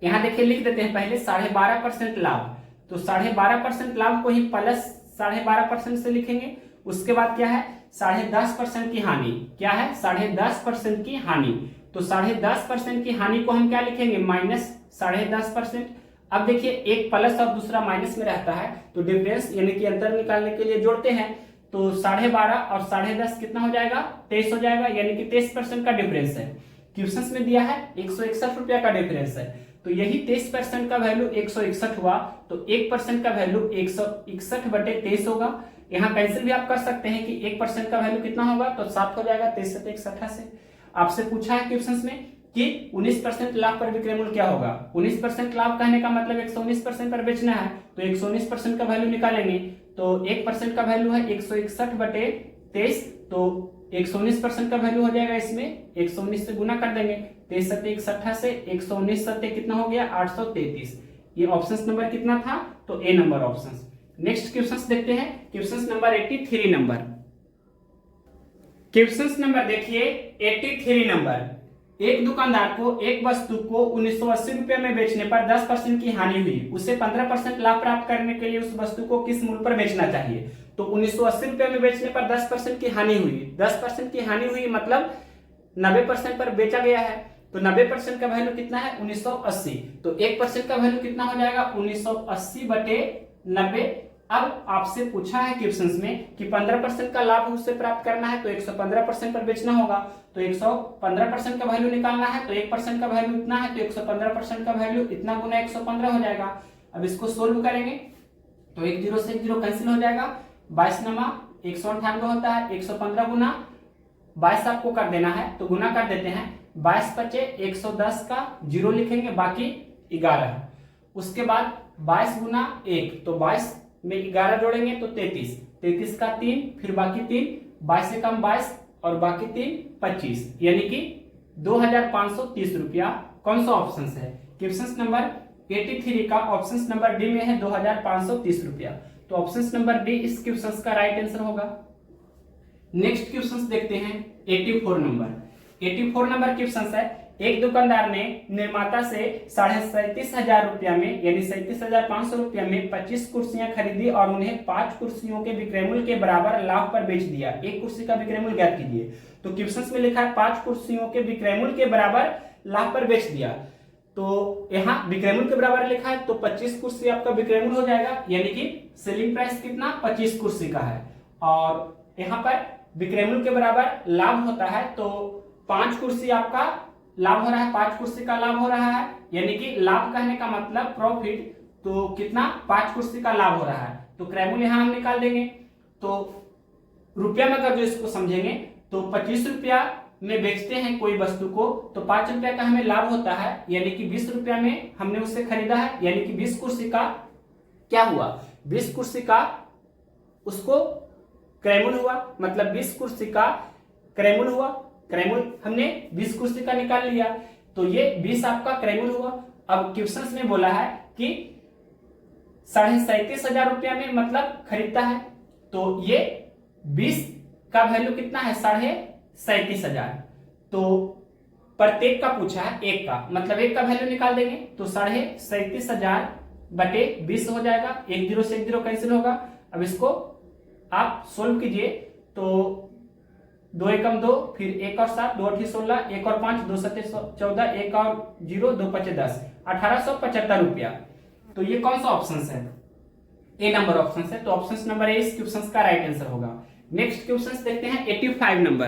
यहां देखिए लिख देते हैं पहले 12.5% लाभ, तो 12.5% लाभ को ही प्लस 12.5% से लिखेंगे। उसके बाद क्या है 10.5% की हानि, क्या है 10.5% की हानि, तो 10.5% की हानि को हम क्या लिखेंगे माइनस 10.5%। अब देखिए एक प्लस और दूसरा माइनस में रहता है, तो डिफरेंस यानी कि अंतर निकालने के लिए जोड़ते हैं, तो 12.5 और 10.5 कितना हो जाएगा 23 हो जाएगा, यानी कि 23% का डिफरेंस है। क्वेश्चन में दिया है 161 रुपया का डिफरेंस है, तो यही 23% का वैल्यू 161 हुआ, तो 1% का वैल्यू 161/23 होगा। यहाँ कैंसिल भी आप कर सकते हैं कि 1% का वैल्यू कितना होगा, तो 7 हो जाएगा 23 से 1 से। आपसे पूछा है क्वेश्चन में कि 19% लाभ पर विक्रय मूल्य क्या होगा। 19% लाभ कहने का मतलब 119% पर बेचना है, तो 119% का वैल्यू निकालेंगे, तो 1% का वैल्यू है 161/23, तो 119% का वैल्यू हो जाएगा इसमें 119 से गुना कर देंगे, 23 सत्ते 1 से 119 सत्ते कितना हो गया 833। ये ऑप्शन नंबर कितना था, तो ए नंबर ऑप्शन। नेक्स्ट क्वेश्चन देखते हैं, question number 83 number. Question number देखिए 83 नंबर। एक दुकानदार को एक वस्तु को 1980 रुपये में बेचने पर 10% की हानि हुई, उसे 15% लाभ प्राप्त करने के लिए उस वस्तु को किस मूल्य पर बेचना चाहिए। तो 1980 रुपये में बेचने पर 10% की हानि हुई, 10% की हानि हुई मतलब 90% पर बेचा गया है, तो 90% का वैल्यू कितना है 1980, तो 1% का वैल्यू कितना हो जाएगा 1980/90। अब आपसे पूछा है क्वेश्चन में कि 15% का लाभ उससे प्राप्त करना है, तो 115% पर बेचना होगा, तो 115% का वैल्यू निकालना है, तो 1% का वैल्यू इतना है, तो 115% का वैल्यू इतना गुना 115 हो जाएगा। अब इसको सोल्व करेंगे तो 1 0 से 1 0 कैंसिल हो जाएगा, 22 नमा 198 होता है, 115 गुना 22 आपको कर देना है, तो गुना कर देते हैं, 22 बचे 110 का 0 लिखेंगे, बाकी 11। उसके बाद 22 गुना 1, तो 22 में 11 जोड़ेंगे तो 33, 33 का 3, फिर बाकी 3, 22 से कम 22 और बाकी 3 25, यानी कि 2530 रुपया। कौन सा ऑप्शन है, क्वेश्चन नंबर 83 का ऑप्शन नंबर डी में है 2530 रुपया, तो ऑप्शन नंबर डी इस क्वेश्चन का राइट आंसर होगा। नेक्स्ट क्वेश्चन देखते हैं 84 नंबर। 84 नंबर क्वेश्चन है, एक दुकानदार ने निर्माता से 37,500 रुपया में यानी 37,500 रुपया में 25 कुर्सियां खरीदी और उन्हें 5 कुर्सियों के विक्रय मूल्य के बराबर लाभ पर बेच दिया। एक कुर्सी का विक्रय मूल्य ज्ञात कीजिए। तो क्वेश्चन में लिखा है 5 कुर्सियों के विक्रय मूल्य के बराबर लाभ पर बेच दिया, तो यहाँ विक्रय मूल्य के बराबर लिखा है, तो 25 कुर्सी आपका विक्रय मूल्य हो जाएगा, यानी कि सेलिंग प्राइस कितना 25 कुर्सी का है, और यहाँ पर विक्रय मूल्य के बराबर लाभ होता है, तो 5 कुर्सी आपका लाभ हो रहा है, 5 कुर्सी का लाभ हो रहा है, यानी कि लाभ कहने का मतलब प्रॉफिट, तो कितना 5 कुर्सी का लाभ हो रहा है, तो क्रय मूल्य यहां हम निकाल देंगे। तो रुपया में अगर जो इसको समझेंगे तो 25 रुपया में बेचते हैं कोई वस्तु को, तो 5 रुपया का हमें लाभ होता है, यानी कि 20 रुपया में हमने उससे खरीदा है, यानी कि 20 कुर्सी का क्या हुआ, 20 कुर्सी का उसको क्रय मूल्य हुआ, मतलब 20 कुर्सी का क्रय मूल्य हुआ, क्रय मूल्य हमने 20 कुर्सी का निकाल लिया, तो ये 20 आपका क्रय मूल्य हुआ। अब क्वेश्चन में बोला है कि 37,500 रुपया में मतलब खरीदता है, तो ये 20 का वैल्यू कितना है 37,500, तो प्रत्येक का पूछा है, एक का मतलब एक का वैल्यू निकाल देंगे, तो 37,500/20 हो जाएगा, 1 0 से 1 0 कैंसिल होगा। अब इसको आप सोल्व कीजिए, तो 2 एकम 2, फिर 1 और 7, 2 8 16, 1 और 5, 2 7 14, 1 और 0, 2 5 10, 1875 रुपया। तो ये कौन सा ऑप्शन है, ए नंबर ऑप्शन है, तो ऑप्शन नंबर ए इस क्वेश्चन का राइट आंसर होगा। नेक्स्ट क्वेश्चन देखते हैं 85 नंबर।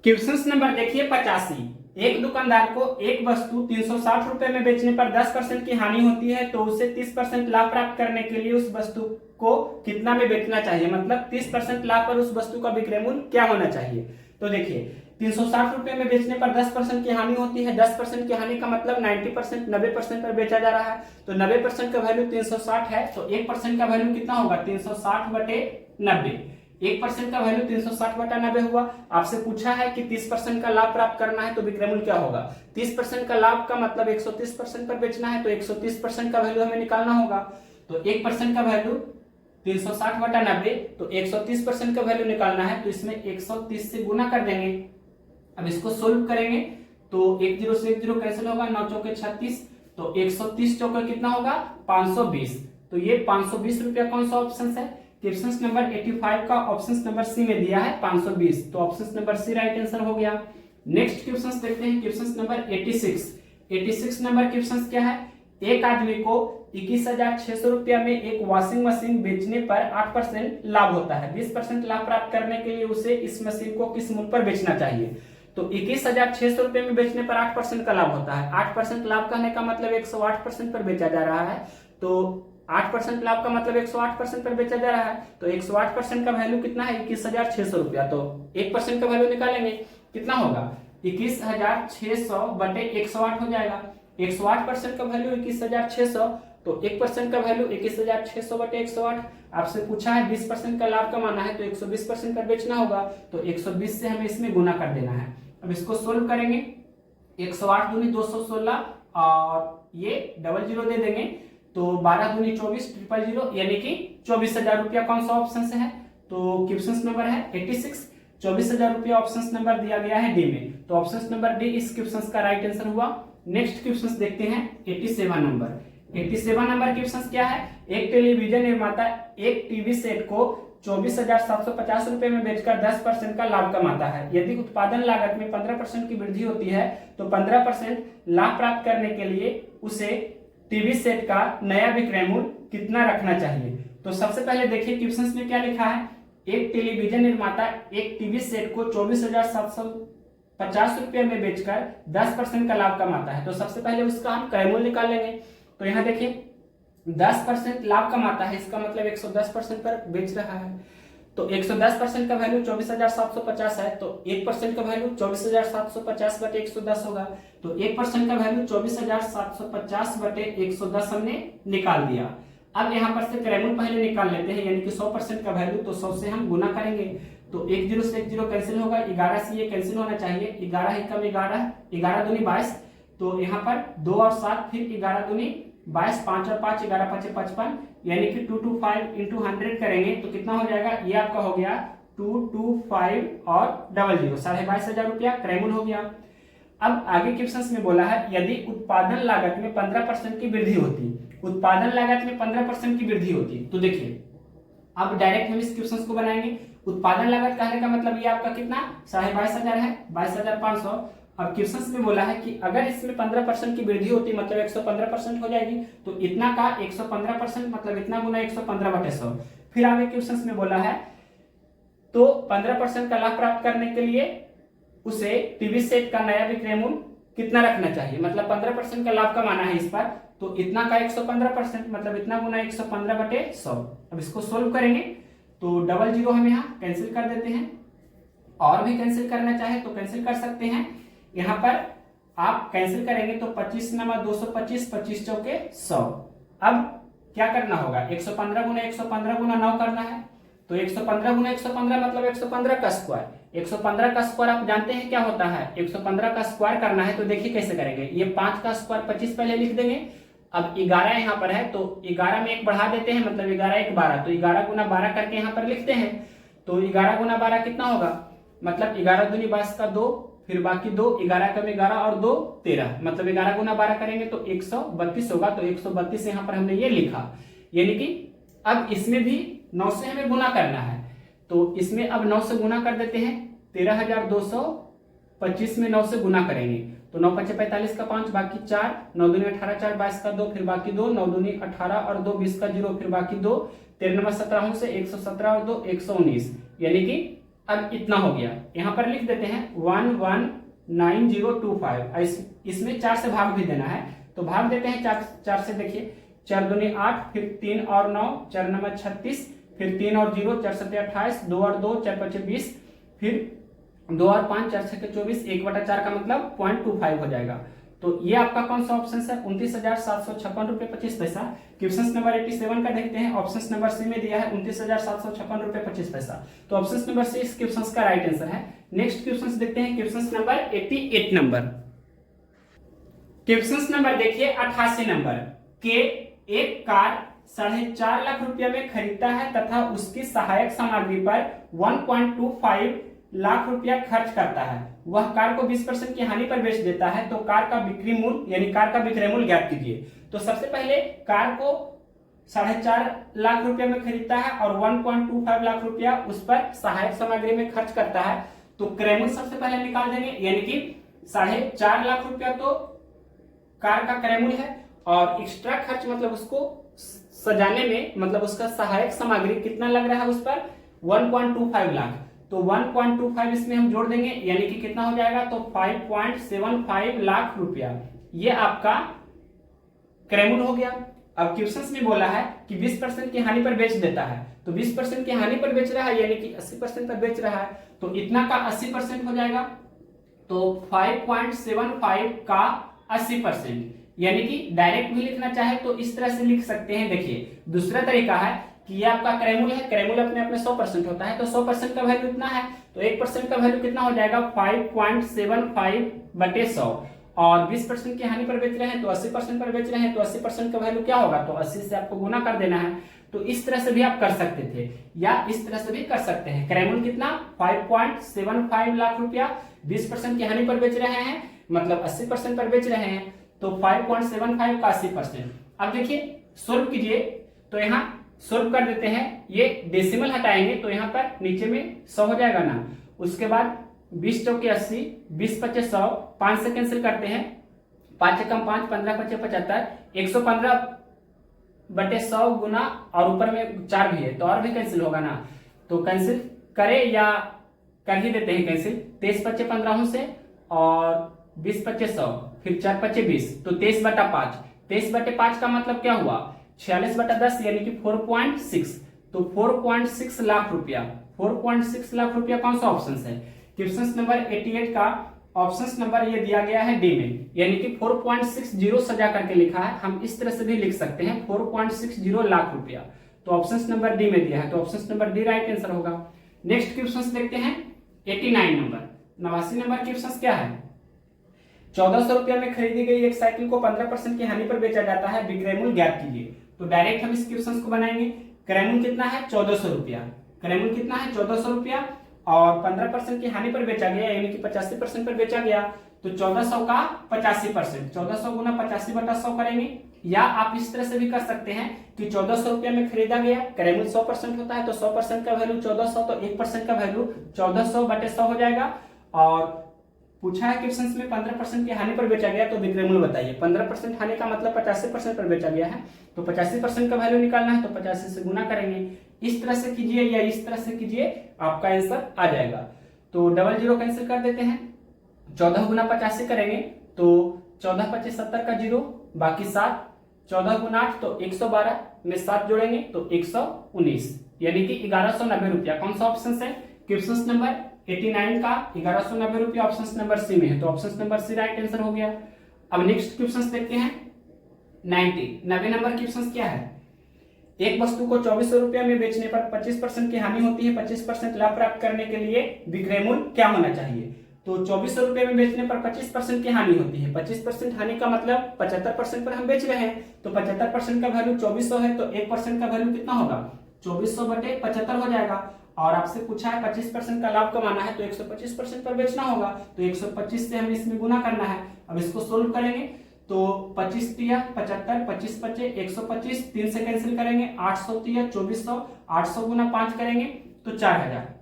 क्वेश्चन नंबर देखिए 85। एक दुकानदार को एक वस्तु 360 रुपए में बेचने पर 10% की हानि होती है, तो उसे 30% लाभ प्राप्त करने के लिए उस वस्तु को कितना में बेचना चाहिए, मतलब 30% लाभ पर उस वस्तु का विक्रय मूल्य क्या होना चाहिए। तो देखिए 360 रुपए में बेचने पर 10% की हानि होती है। 10% की हानि का मतलब 90%, 90% पर बेचा जा रहा है। तो 90% का वैल्यू 360 है, तो 1% का वैल्यू कितना होगा? 360 बटे 90। 1% का वैल्यू 360 बटा 90 हुआ। आपसे पूछा है कि 30% का लाभ प्राप्त करना है तो विक्रय मूल्य क्या होगा? 30% का लाभ का मतलब 130% पर बेचना है, तो 130% का वैल्यू हमें निकालना होगा। तो 1% का वैल्यू 360 बटा 90, तो 130% का वैल्यू निकालना है, तो इसमें 130 से गुना कर देंगे। अब इसको सोल्व करेंगे तो 1 0 से 1 0 कैंसिल होगा, 9 चौके 36, तो 130 चौके कितना होगा? 520। तो ये 520 रुपया कौन सा ऑप्शन है? क्वेश्चन नंबर 85 का ऑप्शन नंबर सी में दिया है 520, तो option number C right answer हो गया। नेक्स्ट क्वेश्चन देखते हैं, क्वेश्चन नंबर 86। 86 नंबर क्वेश्चन क्या है? एक आदमी को 21,600 रुपया में एक वॉशिंग मशीन बेचने पर 8% लाभ होता है। 20% लाभ प्राप्त करने के लिए उसे इस मशीन को किस मूल्य पर बेचना चाहिए? तो 21,600 रुपए में बेचने पर 8% का लाभ होता है। 8% लाभ कहने का मतलब 108% पर बेचा जा रहा है। तो 8% लाभ का मतलब 108% पर बेचा जा रहा है, तो 108% का वैल्यू कितना है? 21,600 रुपया। तो 1% का वैल्यू निकालेंगे, कितना होगा? 21,600 बटे 108 हो जाएगा। 108% का वैल्यू 21,600, तो 1% का वैल्यू 21,600 बटे 108। आपसे पूछा है 20% का लाभ कमाना है, तो 120% पर बेचना होगा, तो 120 से हमें इसमें गुना कर देना है। अब इसको सोल्व करेंगे, 108 दूनी 216 और ये डबल जीरो दे देंगे, तो 12 दूनी 24, 000, यानी कि 24,000 रुपया कौन सा ऑप्शन से है? तो क्वेश्चन नंबर है 86, 24,000 रुपया ऑप्शन नंबर दिया गया है डी में, तो ऑप्शन नंबर डी इस क्वेश्चन का राइट आंसर हुआ। नेक्स्ट क्वेश्चन देखते हैं 87 नंबर। 87 नंबर क्वेश्चन क्या है? एक टेलीविजन निर्माता एक टीवी सेट को 24,750 रुपए में बेचकर 10% का लाभ कमाता है। यदि उत्पादन लागत में 15% की वृद्धि होती है तो 15% लाभ प्राप्त करने के लिए उसे टीवी सेट का नया विक्रय मूल्य कितना रखना चाहिए? तो सबसे पहले देखिए क्वेश्चन में क्या लिखा है। एक टेलीविजन निर्माता एक टीवी सेट को 24,750 रुपये में बेचकर 10% का लाभ कमाता है। तो सबसे पहले उसका हम क्रय मूल्य निकाल लेंगे। तो यहाँ देखिए 10% लाभ कमाता है, इसका मतलब 110% पर बेच रहा है। तो 110% का वैल्यू 24,750 है, तो 1% का वैल्यू 24,750 बटे 110 होगा। तो 1% का वैल्यू 24,750 बटे 110 हमने निकाल दिया। अब यहाँ पर से क्रय मूल्य पहले निकाल लेते हैं, यानी कि 100% का वैल्यू, तो 100 से हम गुना करेंगे, तो 1 0 से 1 0 कैंसिल होगा, 11 से ये कैंसिल होना चाहिए, 11 ही कम 11, 11 दूनी 22, तो यहाँ पर 2 और 7, फिर 11 दूनी 22, 5 और 5, 11 5 55, यानी कि 225 इंटू 100 करेंगे तो कितना हो जाएगा? ये आपका हो गया 225 और 00, 22,500 रुपया क्रय मूल्य हो गया। अब आगे क्वेश्चन में बोला है यदि उत्पादन लागत में 15% की वृद्धि होती, उत्पादन लागत में 15% की वृद्धि होती, तो देखिए अब डायरेक्ट हम इस क्वेश्चन को बनाएंगे। उत्पादन लागत कहने का मतलब ये आपका कितना? 22,500 है, 22,500। अब क्वेश्चन में बोला है कि अगर इसमें 15% की वृद्धि होती मतलब 115% हो जाएगी, तो इतना का 115% मतलब इतना गुना 115 बटे 100। फिर आगे क्वेश्चन में बोला है तो 15% का लाभ प्राप्त करने के लिए उसे टीवी सेट का नया विक्रय मूल्य कितना रखना चाहिए, मतलब 15% का लाभ कमाना है इस पर, तो इतना का 115% मतलब इतना गुना 115 बटे 100। अब इसको सोल्व करेंगे तो 00 हम यहाँ कैंसिल कर देते हैं, और भी कैंसिल करना चाहे तो कैंसिल कर सकते हैं। यहाँ पर आप कैंसिल करेंगे तो 25 नंबर 225, 25 चौके 100। अब क्या करना होगा? 115 गुना 115 गुना 9 करना है, तो 115 गुना 115 मतलब 115 का स्क्वायर। 115 का स्क्वायर आप जानते हैं क्या होता है? 115 का स्क्वायर करना है तो देखिए कैसे करेंगे। ये 5 का स्क्वायर 25 पहले लिख देंगे। अब 11 यहाँ पर है तो 11 में 1 बढ़ा देते हैं, मतलब 11 1 12, तो 11 गुना 12 करके यहाँ पर लिखते हैं। तो 11 गुना 12 कितना होगा? मतलब 11 दूनी 22 का 2, फिर बाकी 2, 11 कम 11 और 2 13, मतलब 11 गुना 12 करेंगे तो 132 होगा। तो 132 यहाँ पर हमने ये लिखा, यानी कि अब इसमें भी 9 से हमें गुना करना है, तो इसमें अब 9 से गुना कर देते हैं। 13,225 में 9 से गुना करेंगे तो 9 5 45 का 5, बाकी 4, 9 दूनी 18, 4 22 का 2, फिर बाकी 2, 9 दूनी 18 और 2 20 का 0, फिर बाकी 2, 13 नंबर 17 से 117 और 2 119, यानी कि अब इतना हो गया। यहाँ पर लिख देते हैं 119025। इसमें 4 से भाग भी देना है, तो भाग देते हैं 4 से। देखिए 4 दूनी 8, फिर 3 और 9, 4 नंबर 36, फिर 3 और 0, 4 7 28, 2 और 2, 4 5 20, फिर 2 और 5 4 6 के 24, 1/4 का मतलब 0.25 हो जाएगा। तो ये आपका कौन सा ऑप्शन है? 29,756 रुपये 25 पैसा। क्वेश्चन नंबर 87 का देखते हैं। ऑप्शन नंबर सी में दिया है 29,756 रुपये 25 पैसा। तो ऑप्शन नंबर सी इस क्वेश्चन का राइट आंसर है। नेक्स्ट क्वेश्चन देखते हैं, question number 88 number. Question number देखिए 88 नंबर के एक कार 4.5 लाख रुपया में खरीदता है तथा उसकी सहायक सामग्री पर 1.25 लाख रुपया खर्च करता है। वह कार को 20% की हानि पर बेच देता है, तो कार का बिक्री मूल्य यानी कार का विक्रय मूल्य ज्ञात कीजिए। तो सबसे पहले कार को 4.5 लाख रुपया में खरीदता है और 1.25 लाख रुपया उस पर सहायक सामग्री में खर्च करता है। तो क्रय मूल्य सबसे पहले निकाल देंगे, यानी कि 4.5 लाख रुपया तो कार का क्रय मूल्य है और एक्स्ट्रा खर्च मतलब उसको सजाने में, मतलब उसका सहायक सामग्री कितना लग रहा है उस पर 1.25 लाख। तो 1.25 इसमें हम जोड़ देंगे, यानी कि कितना हो जाएगा? तो 5.75 लाख रुपया ये आपका क्रय मूल्य हो गया। अब क्वेश्चन में बोला है कि 20% की हानि पर बेच देता है, तो 20% की हानि पर बेच रहा है यानी कि 80% पर बेच रहा है, तो इतना का 80% हो जाएगा। तो 5.75 का 80%, यानी कि डायरेक्ट भी लिखना चाहे तो इस तरह से लिख सकते हैं। देखिए दूसरा तरीका है कि ये आपका क्रय मूल्य है, क्रय मूल्य अपने आप में 100% होता है, तो 100% का वैल्यू कितना है? तो 1% का वैल्यू कितना हो जाएगा? 5.75/100 और 20% की हानि पर बेच रहे हैं तो 80% पर बेच रहे हैं, तो 80% का वैल्यू क्या होगा? तो 80 से आपको गुना कर देना है। तो इस तरह से भी आप कर सकते थे या इस तरह से भी कर सकते हैं। क्रय मूल्य कितना? 5.75 लाख रुपया, 20% की हानि पर बेच रहे हैं मतलब 80% पर बेच रहे हैं, तो 5.75 का 80%। अब देखिए सोल्व कीजिए, तो यहाँ सोल्व कर देते हैं। ये डेसिमल हटाएंगे तो यहाँ पर नीचे में 100 हो जाएगा ना। उसके बाद 20 चौके 80, 20 पच्चे 100, 5 से कैंसिल करते हैं, 5 एकम 5, 15 पच्चे 75, 115/100 गुना और ऊपर में 4 भी है तो और भी कैंसिल होगा ना। तो कैंसिल करें या कर ही देते हैं कैंसिल। 23 पच्चे 15 से और 20 पच्चे 100, फिर 4 पच्चे 20, तो 23/5। 23/5 का मतलब क्या हुआ? 46/10 यानी कि 4.6। तो 4.6 लाख रुपया, 4.6 लाख रुपया कौन सा ऑप्शन है? क्वेश्चन नंबर 88 का ऑप्शन नंबर ये दिया गया है डी में, यानी कि 4.60 सजा करके लिखा है। हम इस तरह से भी लिख सकते हैं 4.60 लाख रुपया। तो ऑप्शन नंबर डी में दिया है, तो option number D right answer होगा। नेक्स्ट क्वेश्चन देखते हैं 89 नंबर। 89 नंबर क्वेश्चन क्या है? 1400 रुपया में खरीदी गई एक साइकिल को 15% की हानि पर बेचा जाता है, विक्रय मूल्य ज्ञात कीजिए। तो डायरेक्ट हम इस क्वेश्चन को बनाएंगे। क्रय मूल्य कितना है? 1400 रुपया। क्रय मूल्य कितना है? 1400 रुपया और 15% की हानि पर बेचा गया यानी कि 85% पर बेचा गया, तो 1400 का 85%, 1400 गुना 85/100 करेंगे। या आप इस तरह से भी कर सकते हैं कि 1400 रुपया में खरीदा गया, क्रय मूल्य 100% होता है, तो 100% का वैल्यू 1400, तो 1% का वैल्यू 1400/100 हो जाएगा। और पूछा है क्वेश्चन में 15% की हानि पर बेचा गया, तो विक्रय मूल्य बताइए। 15% हानि का मतलब 85% पर बेचा गया है, तो 85% का वैल्यू निकालना है, तो 85 से गुना करेंगे। इस तरह से कीजिए या इस तरह से कीजिए, आपका आंसर आ जाएगा। तो 00 कैंसिल कर देते हैं, 14 गुना 85 करेंगे तो 14 पच्चीस 70 का 0, बाकी 7, 14 गुना 8 तो 112 में 7 जोड़ेंगे तो 119, यानी कि 1190 रुपया। कौन सा ऑप्शन है? क्वेश्चन नंबर 89 का 1190 रुपया ऑप्शन नंबर सी में है, तो option number C right answer हो गया। अब नेक्स्ट क्वेश्चन देखते हैं 90 नंबर क्वेश्चन क्या है? एक वस्तु को 2400 रुपया में बेचने पर 25% की हानि होती है, 25% लाभ प्राप्त करने के लिए विक्रय मूल्य क्या होना चाहिए? तो 2400 रुपये में बेचने पर 25% की हानि होती है। 25% हानि का मतलब 75% पर हम बेच रहे हैं, तो 75% का वैल्यू 2400 है, तो 1% का वैल्यू कितना होगा? 2400/75 हो जाएगा। और आपसे पूछा है 25% का लाभ कमाना है, तो 125% पर बेचना होगा, तो 125 से हमें इसमें गुना करना है। अब इसको सोल्व करेंगे तो 25 तिया 75, 25 पच्चे 125, 3 से कैंसिल करेंगे, 800 तिया 2400, 800 गुना 5 करेंगे तो 4000।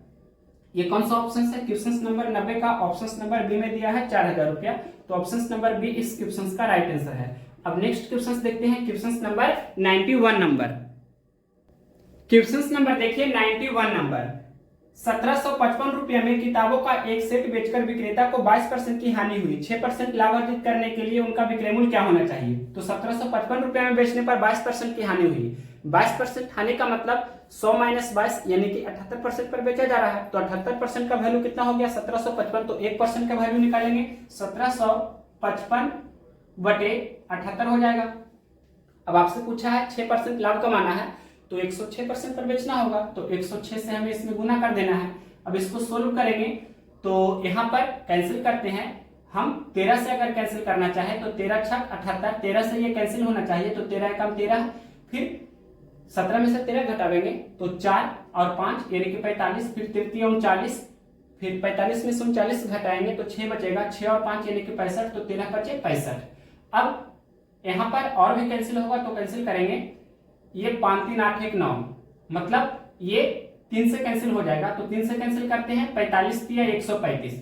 ये कौन सा ऑप्शन है? क्वेश्चन नंबर 90 का ऑप्शन नंबर बी में दिया है 4000 रुपया, तो ऑप्शन नंबर बी इस क्वेश्चन का राइट आंसर है। अब नेक्स्ट क्वेश्चन देखते हैं, question number 91 number. Question number देखिए 91 नंबर। 1755 में किताबों का एक सेट बेचकर विक्रेता को 22% की हानि हुई, 6% लाभ अर्जित करने के लिए उनका विक्रय मूल्य क्या होना चाहिए। तो 1755 में बेचने पर 22% की हानि हुई। 22% हानि का मतलब 100 माइनस 22 यानी कि 78% पर बेचा जा रहा है। तो 78% का वैल्यू कितना हो गया 1755, तो 1% का वैल्यू निकालेंगे 1755 बटे 78 हो जाएगा। अब आपसे पूछा है 6% लाभ कमाना है तो 106% पर बेचना होगा, तो 106 से हमें इसमें गुना कर देना है। अब इसको सोल्व करेंगे तो यहाँ पर कैंसिल करते हैं हम। 13 से अगर कैंसिल करना चाहे तो 13 छक 78, 13 से ये कैंसिल होना चाहिए तो 13 कम 13, फिर 17 में से 13 घटावेंगे तो 4 और 5 यानी कि 45, फिर 33 39, फिर 45 में से 39 घटाएंगे तो 6 बचेगा, 6 और 5 यानी कि 65, तो 13 बचे 65। अब यहाँ पर और भी कैंसिल होगा तो कैंसिल करेंगे, ये 5 3 8 1 9, मतलब ये 3 से कैंसिल हो जाएगा, तो 3 से कैंसिल करते हैं 45 3 135,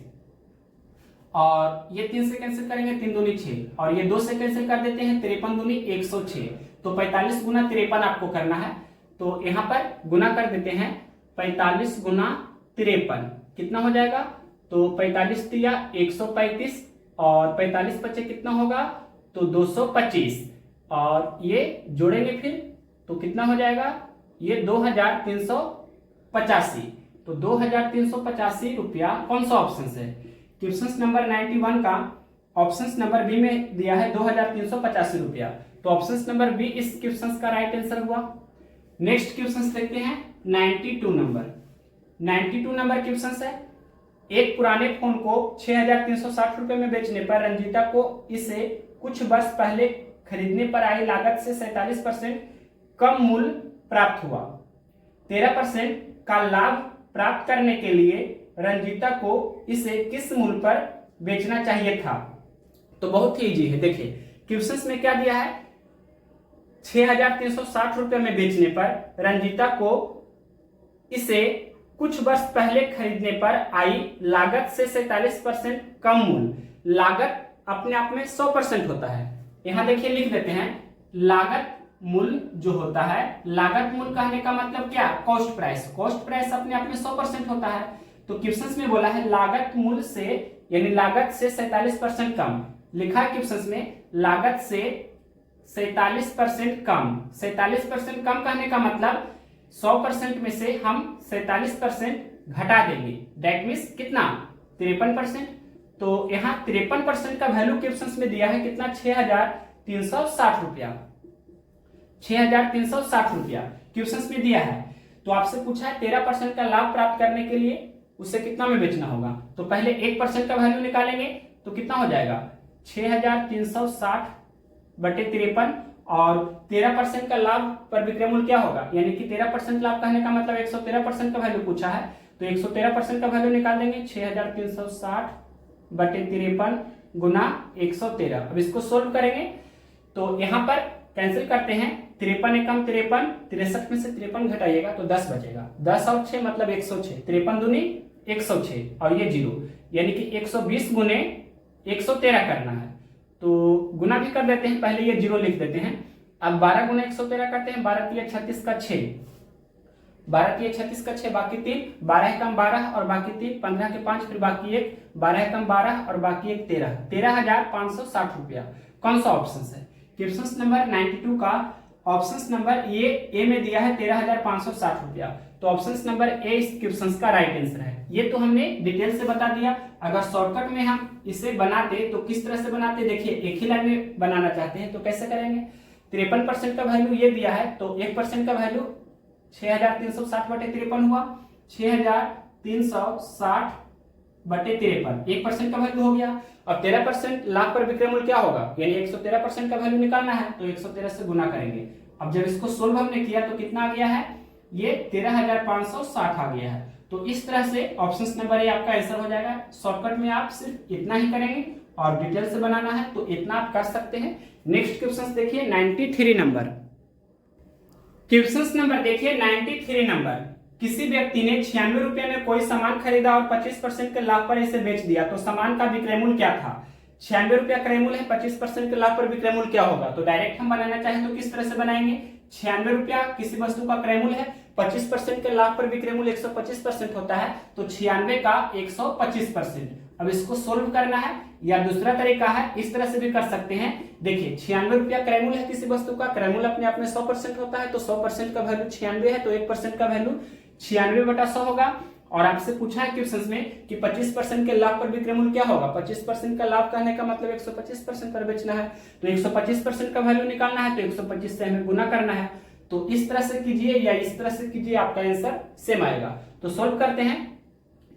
और ये 3 से कैंसिल करेंगे 3 दूनी 6, और ये 2 से कैंसिल कर देते हैं 53 दूनी 106। तो 45 गुना 53 आपको करना है, तो यहाँ पर गुना कर देते हैं 45 गुना 53 कितना हो जाएगा, तो 45 3 135 और 45 बचे कितना होगा तो 225, और ये जोड़ेंगे फिर तो कितना हो जाएगा ये 2385। तो 2385 रुपया कौन सा ऑप्शन है, क्वेश्चन नंबर 91 का ऑप्शन नंबर बी में दिया है 2385 रुपया, तो ऑप्शन नंबर बी इस क्वेश्चन का राइट आंसर हुआ। नेक्स्ट क्वेश्चन देखते हैं 92 नंबर क्वेश्चन है। एक पुराने फोन को 6360 रुपए में बेचने पर रंजीता को इसे कुछ वर्ष पहले खरीदने पर आई लागत से 47% कम मूल्य प्राप्त हुआ। 13% का लाभ प्राप्त करने के लिए रंजीता को इसे किस मूल्य पर बेचना चाहिए था। तो बहुत ही इजी है, देखिए क्वेश्चन में क्या दिया है, 6360 रुपए में बेचने पर रंजीता को इसे कुछ वर्ष पहले खरीदने पर आई लागत से 47% कम मूल्य। लागत अपने आप में 100% होता है, यहां देखिए लिख देते हैं लागत मूल्य जो होता है, लागत मूल्य कहने का मतलब क्या, कॉस्ट प्राइस। कॉस्ट प्राइस अपने आप में 100% होता है, तो क्वेश्चन में बोला है लागत मूल्य से यानी लागत से 47% कम, लिखा है क्वेश्चन में लागत से 47% कम। 47% कम कहने का मतलब 100% में से हम 47% घटा देंगे, दैट मीन्स कितना 53%। तो यहाँ 53% का वैल्यू क्वेश्चन में दिया है कितना 6360 रुपया, 6360 रुपया क्वेश्चन में दिया है। तो आपसे पूछा है 13% का लाभ प्राप्त करने के लिए उसे कितना में बेचना होगा, तो पहले 1% का वैल्यू निकालेंगे तो कितना हो जाएगा 6360 बटे 53, और 13% का लाभ पर विक्रय मूल्य क्या होगा, यानी कि 13% लाभ कहने का मतलब 113% का वैल्यू पूछा है, तो 113% का वैल्यू निकाल देंगे 6360 बटे 53 गुना 113। अब इसको सोल्व करेंगे तो यहाँ पर कैंसिल करते हैं, 53 एकम 53, 63 में से 53 घटाइएगा तो 10 बचेगा, 10 और 6 मतलब 106, 53 दूनी 106 और ये 0 यानी कि 120 गुने 113 करना है, तो गुना भी कर देते हैं, पहले ये 0 लिख देते हैं। अब 12 गुना 113 करते हैं, 12 3 36 का 6, 12 3 36 का 6 बाकी 3, 12 कम 12 और बाकी 3, 15 के 5 फिर बाकी 1, 12 कम 12 और बाकी 1 13, 13,560 रुपया कौन सा ऑप्शन है। क्वेश्चन नंबर 92 का ऑप्शन नंबर ए में दिया है 13,560 रुपया, तो ऑप्शन नंबर ए इस क्वेश्चन का राइट आंसर है। ये तो हमने डिटेल से बता दिया, अगर शॉर्टकट में हम इसे बनाते तो किस तरह से बनाते, देखिए एक ही लाइन में बनाना चाहते हैं तो कैसे करेंगे, 53% का वैल्यू ये दिया है तो 1% का वैल्यू 6360 बटे 53 हुआ, 6360 बटे 53, 1% का वैल्यू हो गया। अब 13% लाभ पर विक्रय मूल्य क्या होगा, यानी 113% का वैल्यू निकालना है तो 113 से गुना करेंगे। अब जब इसको सोल्व हमने किया तो कितना आ गया है, ये 13,560 आ गया है। तो इस तरह से ऑप्शन नंबर ए आपका आंसर हो जाएगा। शॉर्टकट में आप सिर्फ इतना ही करेंगे और डिटेल से बनाना है तो इतना आप कर सकते हैं। नेक्स्ट क्वेश्चन देखिए 93 नंबर, क्वेश्चन नंबर देखिए 93 नंबर, किसी व्यक्ति ने 96 रुपए में कोई सामान खरीदा और 25% के लाभ पर इसे बेच दिया, तो सामान का विक्रय मूल्य क्या था। 96 रुपया क्रय मूल्य है, 25% के लाभ पर विक्रय मूल्य क्या होगा, तो डायरेक्ट हम बनाना चाहें तो किस तरह से बनाएंगे, 96 रुपया किसी वस्तु का क्रय मूल्य है, 25% के लाभ पर विक्रय मूल्य 125% होता है, तो 96 का 125%। अब इसको सोल्व करना है, या दूसरा तरीका है, इस तरह से भी कर सकते हैं। देखिए 96 रुपया क्रय मूल्य है किसी वस्तु का, क्रय मूल्य अपने आप में 100% होता है, तो 100% का वैल्यू 96 है, तो 1% का वैल्यू 96/100 होगा। और आपसे पूछा है क्वेश्चन में कि 25% के लाभ पर विक्रय मूल्य क्या होगा। 25% का लाभ कहने का मतलब 125% पर बेचना है, तो 125% का वैल्यू निकालना है, तो 125 से हमें गुना करना है। तो इस तरह से कीजिए या इस तरह से कीजिए, आपका आंसर सेम आएगा। तो सोल्व करते हैं।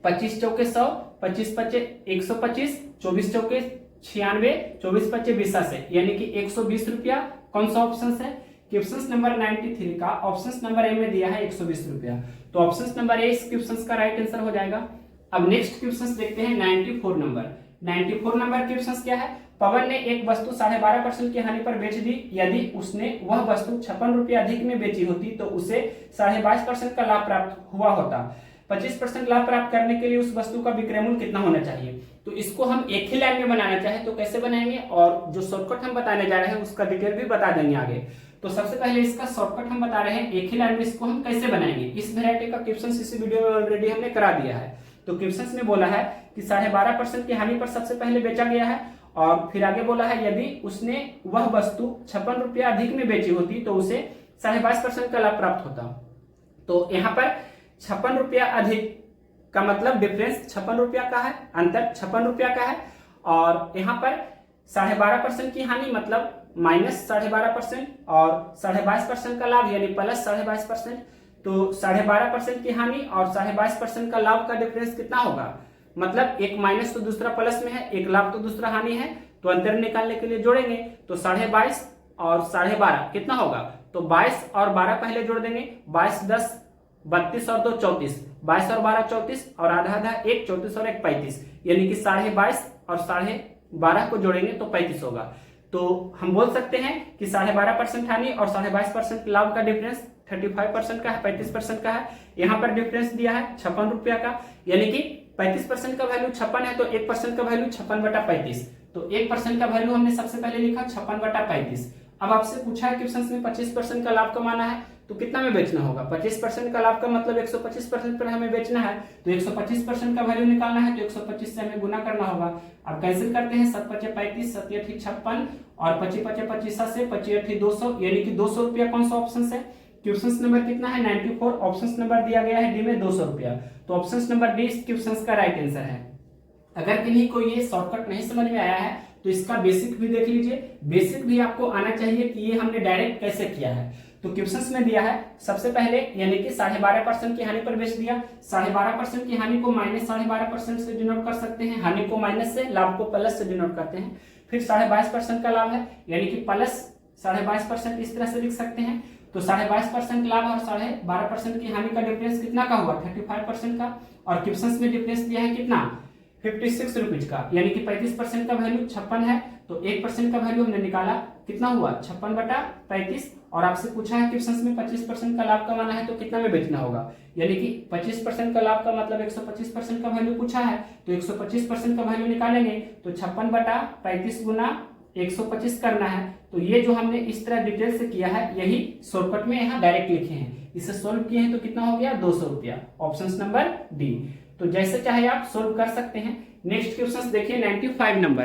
25 चौके 100, 25 पचे 125, 24 चौके 96, 24 पचे 20 यानी कि 120 रुपया। कौन सा ऑप्शन है? क्वेश्चन नंबर 93 का ऑप्शन नंबर ए में दिया है 120 रुपया, तो ऑप्शन नंबर ए इस क्वेश्चन का राइट आंसर हो जाएगा। अब नेक्स्ट क्वेश्चन देखते हैं 94 नंबर। 94 नंबर क्वेश्चन क्या है? पवन ने एक वस्तु 12.5% की हानि पर बेच दी। यदि उसने वह वस्तु 56 रुपया अधिक में बेची होती तो उसे 22.5% का लाभ प्राप्त हुआ होता। 25% लाभ प्राप्त करने के लिए उस वस्तु का विक्रय मूल्य कितना होना चाहिए? तो इसको हम एक ही लाइन में बनाना चाहे तो कैसे बनाएंगे, और जो शॉर्टकट हम बताने जा रहे हैं उसका डिटेल भी बता देंगे आगे। तो सबसे पहले इसका शॉर्टकट हम बता रहे हैं, एक ही लाइन में इसको हम कैसे बनाएंगे। इस वैरायटी का क्वेश्चन इसी वीडियो में ऑलरेडी हमने करा दिया है। तो क्वेश्चन में बोला है कि 12.5% की हानि पर सबसे पहले बेचा गया है, और फिर आगे बोला है यदि उसने वह वस्तु 56 रुपया अधिक में बेची होती तो उसे 22.5% का लाभ प्राप्त होता। तो यहाँ पर 56 रुपया अधिक का मतलब डिफरेंस 56 रुपया का है, अंतर 56 रुपया का है, और यहाँ पर 12.5% की हानि मतलब माइनस 12.5% और 22.5% का लाभ यानी प्लस 22.5%। तो 12.5% की हानि और 22.5% का लाभ का डिफरेंस कितना होगा? मतलब एक माइनस तो दूसरा प्लस में है, एक लाभ तो दूसरा हानि है, तो अंतर निकालने के लिए जोड़ेंगे तो 22.5 और 12.5 कितना होगा? तो 22 और 12 पहले जोड़ देंगे, 22 10 32 और 2 34, 22 और 12 34 और आधा आधा 1 34 और 1 35, यानी कि 22.5 और 12.5 को जोड़ेंगे तो 35 होगा। तो हम बोल सकते हैं कि 12.5% हानि और 22.5% लाभ का डिफरेंस 35% का है, 35% का है। यहाँ पर डिफरेंस दिया है 56 रुपया का, यानी कि 35% का वैल्यू 56 है, तो 1% का वैल्यू 56/35। तो 1% का वैल्यू हमने सबसे पहले लिखा 56/35। अब आपसे पूछा है क्वेश्चन में 25% का लाभ कमाना है, तो कितना में बेचना होगा? 25% का लाभ का मतलब 125% पर हमें बेचना है, तो 125% का वैल्यू निकालना है, तो 125 से हमें गुना करना होगा। अब कैंसिल करते हैं, 7 पचे 35, 7 8 56 और 25 पचे 25 से 25 8 200, यानी कि 200 रुपया। कौन सा ऑप्शन है? क्वेश्चन नंबर कितना है? 94। ऑप्शन नंबर दिया गया है डी में 200 रुपया, तो ऑप्शन नंबर डी इस क्वेश्चन का राइट आंसर है। अगर किन्हीं को ये शॉर्टकट नहीं समझ में आया है तो इसका बेसिक भी देख लीजिए। बेसिक भी आपको आना चाहिए कि ये हमने डायरेक्ट कैसे किया है। तो क्वेश्चन में दिया है सबसे पहले यानी कि 12.5% की हानि पर बेच दिया। 12.5% की हानि को माइनस 12.5% से डिनोट कर सकते हैं, हानि को माइनस से, लाभ को प्लस से डिनोट करते हैं। फिर 22.5% का लाभ है यानी कि प्लस 22.5% इस तरह से लिख सकते हैं। तो 22.5% लाभ और 12.5% की हानि का डिफरेंस कितना का हुआ? 35% का। और क्वेश्चन में डिफरेंस दिया है कितना? 56 रुपीज का, यानी कि 35% का वैल्यू 56 है, तो 1% का वैल्यू हमने निकाला, कितना हुआ? 56/35। और आपसे पूछा है क्वेश्चन में 25% का लाभ कमाना है तो कितना में बेचना होगा, यानी कि 25% का लाभ का मतलब 125% का वैल्यू पूछा है, तो 125% का वैल्यू निकालेंगे तो 56/35 गुना 125 करना है। तो ये जो हमने इस तरह डिटेल से किया है यही शॉर्टकट में यहाँ डायरेक्ट लिखे हैं। इसे सोल्व किए हैं तो कितना हो गया? 200 रुपया। Option number D. तो जैसे चाहे आप सोल्व कर सकते हैं। नेक्स्ट क्वेश्चन देखिए 95 नंबर।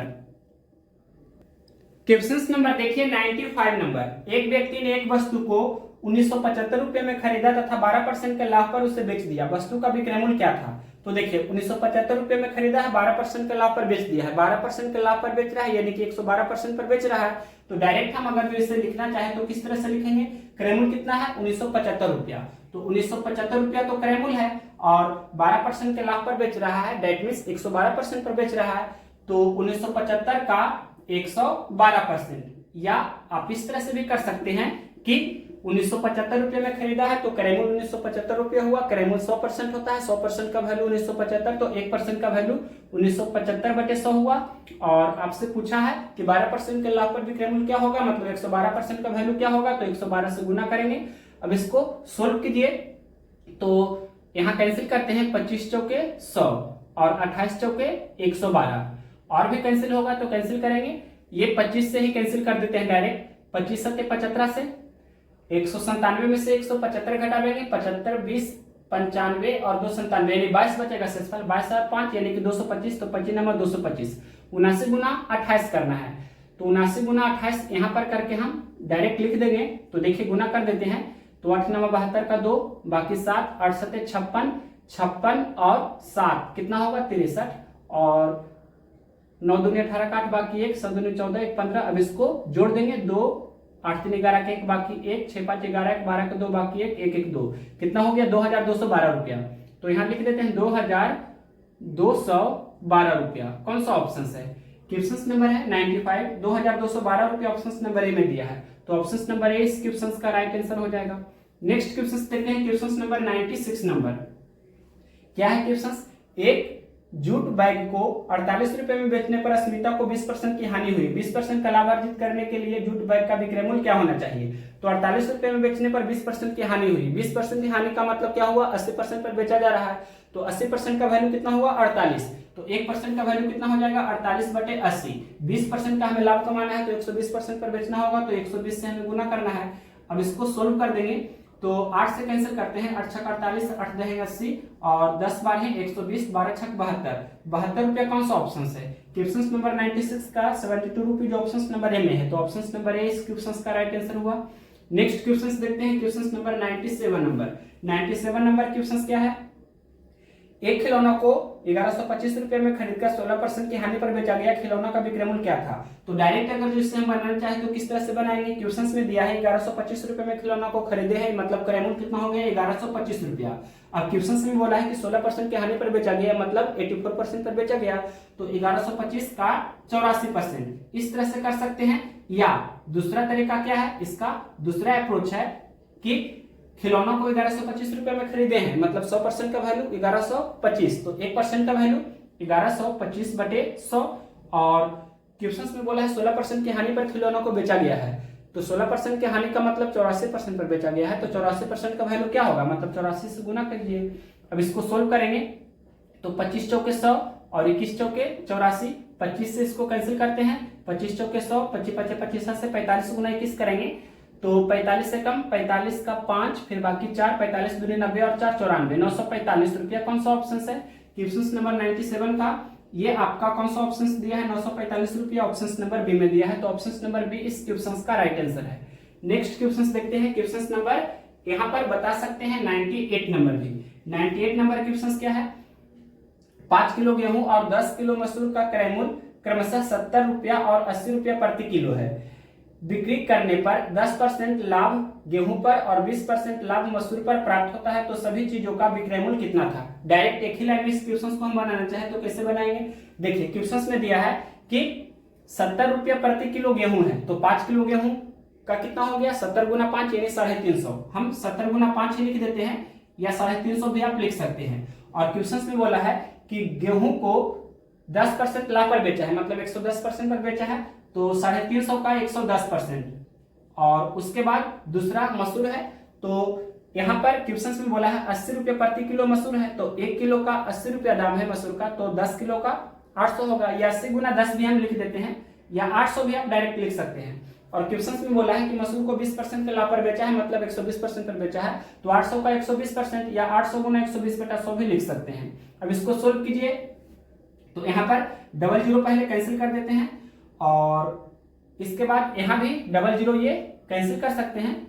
क्वेश्चन नंबर देखिए 95 नंबर। एक व्यक्ति ने एक वस्तु को 1975 रुपए में खरीदा तथा 12% के लाभ पर उसे बेच दिया। वस्तु का विक्रय मूल्य क्या था? तो देखिए 1975 रुपए में खरीदा है, 12% के लाभ पर बेच दिया है। 12% के लाभ पर बेच रहा है यानी कि 112% पर बेच रहा है। तो डायरेक्ट हम अगर इसे लिखना चाहें तो किस तरह से लिखेंगे? क्रय मूल्य कितना है? 1975 रुपया। तो 1975 रुपया तो क्रय मूल्य है और 12% के लाभ पर बेच रहा है, दैट मीन्स 112% पर बेच रहा है। तो 1975 का 112%, या आप इस तरह से भी कर सकते हैं कि 1975 रुपये में खरीदा है तो क्रय मूल्य 1975 रुपये हुआ। क्रय मूल्य 100% होता है, 100% का वैल्यू 1975, तो 1% का वैल्यू 1975/100 हुआ। और आपसे पूछा है कि 12% के लाभ पर विक्रय मूल्य क्या होगा, मतलब 112% का वैल्यू क्या होगा, तो 112 से गुना करेंगे। अब इसको सोल्व कीजिए तो यहाँ कैंसिल करते हैं, 25 चौके 100 और 28 चौके 112, और भी कैंसिल होगा तो कैंसिल करेंगे। ये 25 से ही कैंसिल कर देते हैं डायरेक्ट, 25 सत्ते 75 से, 197 में से 175 घटा देंगे, 75 20 95 और 2 97 यानी 22 बचेगा शेषफल, 22 और 5 यानी कि 225, तो 25 नंबर 225। 79 गुना 28 करना है, तो 79 गुना 28 यहाँ पर करके हम डायरेक्ट लिख देंगे। तो देखिए गुना कर देते हैं, तो 8 नंबर 72 का 2, बाकी 7, 8 7 56, 56 और 7 कितना होगा 63, और 9 दूनी 18 का 8 बाकी 1, 7 दूनी 14, 1 15। अब इसको जोड़ देंगे, 2 8 3 11 का 1 बाकी 1, 6 5 11 1 12 का 2 बाकी 1, 1 1 2 कितना हो गया 2212 रुपया। तो यहाँ लिख देते हैं 2212 रुपया। कौन सा ऑप्शन है? क्वेश्चन नंबर है 95, 2212 रुपया ऑप्शन नंबर ए में दिया है, तो ऑप्शन नंबर ए इस क्वेश्चन का राइट आंसर हो जाएगा। नेक्स्ट क्वेश्चन देखते हैं, क्वेश्चन नंबर 96 नंबर। क्या है क्वेश्चन? एक जूट बैग को 48 रुपए में बेचने पर अस्मिता को 20% की हानि हुई। 20% का लाभ अर्जित करने के लिए जूट बैग का विक्रय मूल्य क्या होना चाहिए? तो 48 रुपए में बेचने पर 20% की हानि हुई। 20% की हानि का मतलब क्या हुआ? 80% पर बेचा जा रहा है, तो 80% का वैल्यू कितना हुआ 48, तो 1% का वैल्यू कितना हो जाएगा 48/80। 20% का हमें लाभ कमाना है तो 120% पर बेचना होगा, तो 120 से हमें गुना करना है। अब इसको सोल्व कर देंगे, तो 8 से कैंसिल करते हैं, 8 6 48, 8 10 80 और 10 12 120, 12 6 72। 72 रुपया कौन सा ऑप्शन है? क्वेश्चन नंबर 96 का 72 रुपीज ऑप्शन नंबर ए में है, तो ऑप्शन नंबर ए इस क्वेश्चन का राइट आंसर हुआ। नेक्स्ट क्वेश्चन देखते हैं, question number 97 number. 97 number question क्या है? एक खिलौना को 1125 रुपए में खरीदकर 16% की हानि पर बेचा गया, खिलौना का विक्रय मूल्य क्या था? तो डायरेक्ट अगर जिससे हम बनाना चाहे तो किस तरह से बनाएंगे? क्वेश्चन में दिया है 1125 रुपए में खिलौना को खरीदे हैं, मतलब क्रय मूल्य कितना हो गया 1125 रुपया। अब क्वेश्चन में बोला है कि 16% की हानि पर बेचा गया, मतलब 84% पर बेचा गया, तो 1125 का 84%। इस तरह से कर सकते हैं, या दूसरा तरीका क्या है इसका? दूसरा अप्रोच है कि खिलौना को 1125 रुपए में खरीदे हैं, मतलब 100% का वैल्यू 1125, तो 1% का वैल्यू 1125/100, और क्वेश्चन में बोला है 16% की हानि पर खिलौना को बेचा गया है, तो 16% की हानि का मतलब 84% पर बेचा गया है, तो 84% का वैल्यू क्या होगा? मतलब 84 से गुना करिए। अब इसको सोल्व करेंगे, तो 25 चौके 100 और 21 चौके 84, 25 से इसको कैंसिल करते हैं, 25 चौके 100, 25 25 25 से 45 गुना 21 करेंगे, तो 45 से कम, 45 का 5 फिर बाकी 4, 45 दूनी 90 और 4 94, 945 रुपया। कौन सा ऑप्शन है? क्वेश्चन नंबर 97 का ये आपका कौन सा ऑप्शन दिया है? 945 रुपया ऑप्शन नंबर बी में दिया है, तो ऑप्शन नंबर बी इस क्वेश्चन का राइट आंसर है। नेक्स्ट क्वेश्चन देखते हैं, क्वेश्चन नंबर यहाँ पर बता सकते हैं 98 नंबर भी। 98 नंबर क्वेश्चन क्या है? 5 किलो गेहूं और 10 किलो मसूर का क्रय मूल्य क्रमशः 70 रुपया और 80 रुपया प्रति किलो है। बिक्री करने पर 10% लाभ गेहूं पर और 20% लाभ मसूर पर प्राप्त होता है, तो सभी चीजों का विक्रय मूल्य कितना था? डायरेक्ट एक ही लाइन में इस क्वेश्चन को हम बनाना चाहे तो कैसे बनाएंगे? देखिए क्वेश्चन में दिया है कि 70 रुपया प्रति किलो गेहूं है, तो 5 किलो गेहूं का कितना हो गया 70 गुना 5 यानी 350। हम 70 गुना 5 ही लिख देते हैं, या 350 भी आप लिख सकते हैं। और क्वेश्चन में बोला है कि गेहूं को 10% लाभ पर बेचा है, मतलब 110% पर बेचा है, तो 350 का 110%। और उसके बाद दूसरा मसूर है, तो यहाँ पर क्वेश्चन में बोला है 80 रुपये प्रति किलो मसूर है, तो 1 किलो का 80 रुपया दाम है मसूर का, तो 10 किलो का 800 होगा, या 80 गुना 10 भी हम लिख देते हैं, या 800 भी आप डायरेक्ट लिख सकते हैं। और क्वेश्चन में बोला है कि मसूर को 20% के लाभ पर बेचा है, मतलब 120% पर बेचा है, तो 800 का 120% या 800 गुना 120/100 भी लिख सकते हैं। अब इसको सोल्व कीजिए, तो यहाँ पर 00 पहले कैंसिल कर देते हैं, और इसके बाद यहाँ भी 00 ये कैंसिल कर सकते हैं,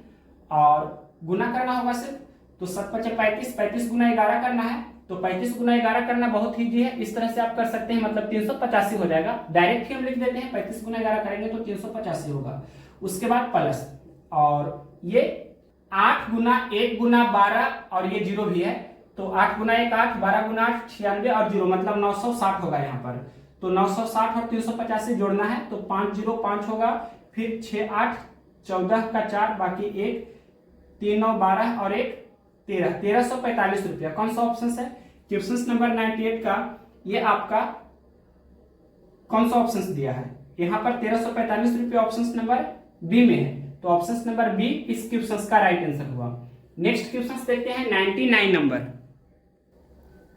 और गुना करना होगा सिर्फ, तो 7 5 35, 35 गुना 11 करना है, तो 35 गुना 11 करना बहुत ईजी है, इस तरह से आप कर सकते हैं, मतलब 385 हो जाएगा। डायरेक्ट ही हम लिख देते हैं, 35 गुना 11 करेंगे तो 385 होगा। उसके बाद प्लस, और ये 8 गुना 1 गुना 12 और ये 0 भी है, तो 8 गुना 1 8, 12 गुना 8 96 और 0 मतलब 960 होगा यहाँ पर। तो 960 और 385 जोड़ना है, तो 5 0 5 होगा, फिर 6 8 14 का 4 बाकी 1 3 9 12 और 1 13, 1345 रुपया। कौन सा ऑप्शन है? क्वेश्चन नंबर 98 का ये आपका कौन सा ऑप्शन दिया है? यहाँ पर 1345 रुपया ऑप्शन नंबर बी में है, तो ऑप्शन नंबर बी इस क्वेश्चन का राइट आंसर हुआ। नेक्स्ट क्वेश्चन देखते हैं 99 नंबर।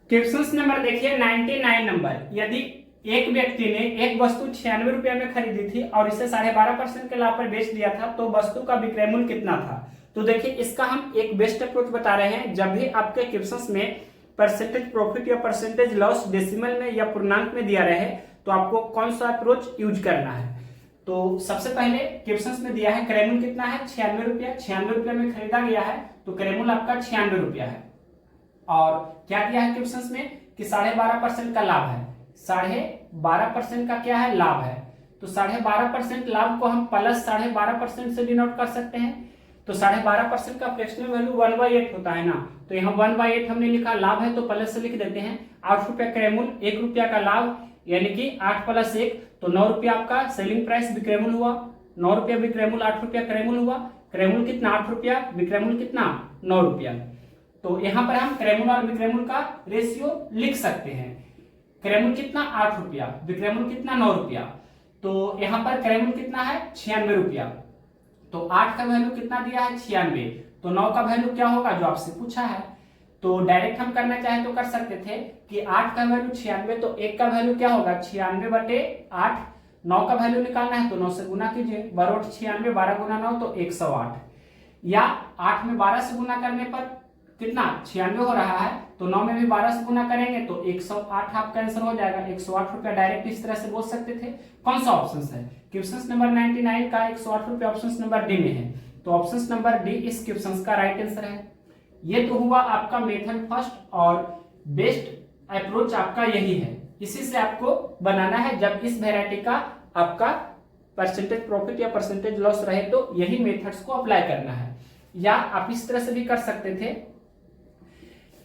क्वेश्चन नंबर देखिए 99 नंबर। यदि एक व्यक्ति ने एक वस्तु 96 रुपया में खरीदी थी और इसे 12.5% के लाभ पर बेच दिया था, तो वस्तु का विक्रय मूल्य कितना था? तो देखिए इसका हम एक बेस्ट अप्रोच बता रहे हैं। जब भी आपके क्वेश्चंस में परसेंटेज प्रॉफिट या परसेंटेज लॉस डेसिमल में या पूर्णांक में दिया रहे तो आपको कौन सा अप्रोच यूज करना है। तो सबसे पहले क्वेश्चंस में दिया है क्रेमुल कितना है 96 रुपया, 96 रुपया में खरीदा गया है तो क्रेमुल आपका 96 रुपया है। और क्या दिया है क्वेश्चंस में कि 12.5% का लाभ है, 12.5% का क्या है लाभ है, तो 12.5% लाभ को हम प्लस 12.5% से डिनोट कर सकते हैं। तो 12.5% का फ्रैक्शनल वैल्यू 1/8 होता है ना, तो यहाँ 1/8 हमने लिखा, लाभ है तो प्लस से लिख देते हैं। 8 रुपया क्रेमुल, 1 रुपया का लाभ यानी कि 8 + 1 तो 9 रुपया आपका सेलिंग प्राइस विक्रेमुल हुआ। 9 रुपया विक्रेमुल, 8 रुपया क्रेमुल हुआ। क्रेमुल कितना 8 रुपया, विक्रेमुल कितना 9 रुपया। तो यहाँ पर हम क्रेमुल और विक्रेमुल का रेशियो लिख सकते हैं। क्रेमुल कितना 8 रुपया, विक्रेमुल कितना 9 रुपया। तो यहाँ पर क्रेमुल कितना है 96 रुपया। तो 8 का वैल्यू कितना दिया है 96, तो 9 का वैल्यू क्या होगा जो आपसे पूछा है। तो डायरेक्ट हम करना चाहे तो कर सकते थे कि 8 का वैल्यू 96 तो 1 का वैल्यू क्या होगा 96/8। 9 का वैल्यू निकालना है तो 9 से गुना कीजिए, 12×96 12 × 9 तो 108, या 8 में 12 से गुना करने पर कितना 96 हो रहा है, तो 9 में भी 12 से गुना करेंगे तो 108 आपका आंसर हो जाएगा। 108 रुपया डायरेक्ट इस तरह से बोल सकते थे। कौन सा ऑप्शन है, क्वेश्चन नंबर 99 का 108 रुपया ऑप्शन नंबर डी में है, तो ऑप्शन नंबर डी इस क्वेश्चन का राइट आंसर है। ये तो हुआ आपका मेथड फर्स्ट और बेस्ट अप्रोच आपका यही है, इसी से आपको बनाना है। जब इस वेराइटी का आपका परसेंटेज प्रॉफिट या परसेंटेज लॉस रहे तो यही मेथड्स को अप्लाई करना है। या आप इस तरह से भी कर सकते थे,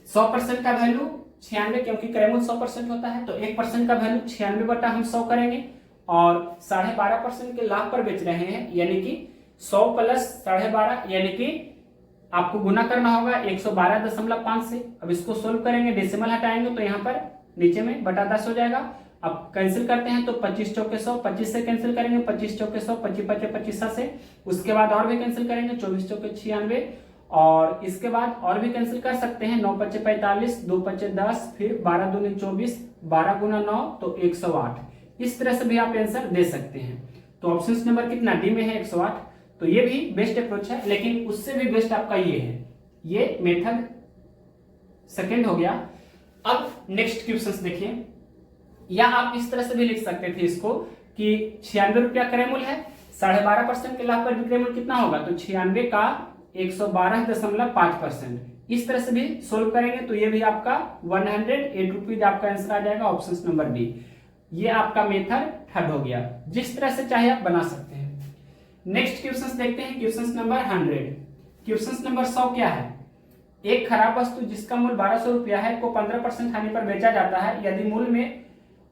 100% का वैल्यू 96 क्योंकि क्रेमुल 100% होता है तो 1% का वैल्यू 96 बटा हम 100 करेंगे और 12.5% के लाभ पर बेच रहे हैं यानी कि 100 + 12.5 यानी कि आपको गुना करना होगा 112.5 से। अब इसको सोल्व करेंगे, डेसिमल हटाएंगे तो यहाँ पर नीचे में बटा 10 हो जाएगा। अब कैंसिल करते हैं तो 25 चौके 100, 25 से कैंसिल करेंगे 25 चौके 100, 25 × 25 से। उसके बाद और भी कैंसिल करेंगे 24 चौके 96 और इसके बाद और भी कैंसिल कर सकते हैं 9 × 5 = 45, 2 × 5 = 10, फिर 12 × 2 = 24, 12 × 9 तो 108। इस तरह से भी आप आंसर दे सकते हैं। तो ऑप्शन नंबर कितना डी में है 108, तो ये भी बेस्ट अप्रोच है, लेकिन उससे भी बेस्ट आपका ये है, ये मेथड सेकंड हो गया। अब नेक्स्ट क्वेश्चन देखिए, या आप इस तरह से भी लिख सकते थे इसको कि 96 रुपया क्रेमुल है, 12.5% के लाभ पर विक्रेमुल कितना होगा, तो 96 का 112.5%। इस तरह से भी सोल्व करेंगे तो ये भी आपका 108 रुपीज आपका आंसर आ जाएगा, ऑप्शन नंबर डी। ये आपका मेथड थर्ड हो गया, जिस तरह से चाहे आप बना सकते हैं। नेक्स्ट क्वेश्चन देखते हैं, क्वेश्चन नंबर 100। क्वेश्चन नंबर 100 क्या है, एक खराब वस्तु जिसका मूल्य 1200 रुपया है को 15% हानि पर बेचा जाता है, यदि मूल्य में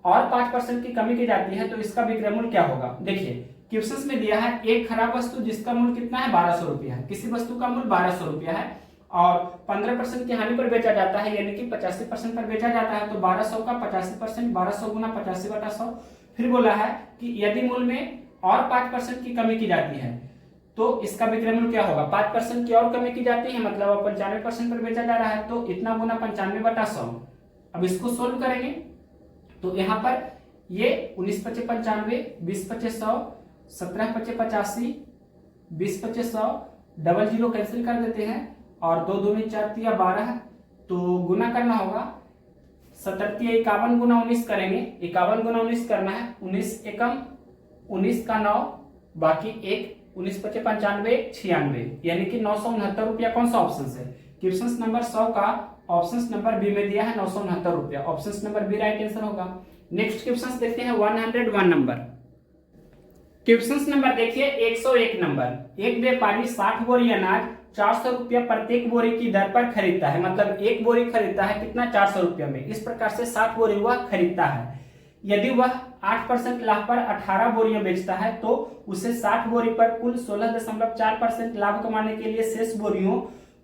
और 5% की कमी की जाती है तो इसका विक्रय मूल्य क्या होगा। देखिए क्वेश्चन में दिया है एक खराब वस्तु जिसका मूल्य कितना है 1200 रुपया है, किसी वस्तु का मूल्य 1200 रुपया है और 15% की हानि पर बेचा जाता है यानी कि 85% पर बेचा जाता है, तो 1200 का 85%, 1200 × 85/100। फिर बोला है कि यदि मूल्य में और 5% की कमी की जाती है तो इसका विक्रय मूल्य क्या होगा। 5% की और कमी की जाती है मतलब 95% पर बेचा जा रहा है, तो इतना गुना 95/100। अब इसको सोल्व करेंगे तो यहाँ पर ये 19 × 5 = 95, 20 × 5 = 100, 17 × 5 = 85, 20 × 5 = 100, 00 कैंसिल कर देते हैं और 2 दूनी 4 × 12, तो गुना करना होगा 17 × 51 × 19 करेंगे, 51 × 19 करना है, 19 एकम 19 का 9 बाकी 1, 19 × 5 = 95, 96 यानी कि 969 रुपया। कौन सा ऑप्शन है, क्वेश्चन नंबर 100 का ऑप्शन नंबर बी में दिया है 969 रुपया, option number B right answer होगा। नेक्स्ट क्वेश्चन देखते हैं 101 नंबर। क्वेश्चन नंबर देखिए 101 नंबर, एक व्यापारी 60 बोरी अनाज 400 रुपया प्रत्येक बोरी की दर पर खरीदता है, मतलब एक बोरी खरीदता है कितना 400 रुपया में, इस प्रकार से 60 बोरी वह खरीदता है। यदि वह 8% लाभ पर 18 बोरियां बेचता है तो उसे 60 बोरी पर कुल 16.4% लाभ कमाने के लिए शेष बोरियों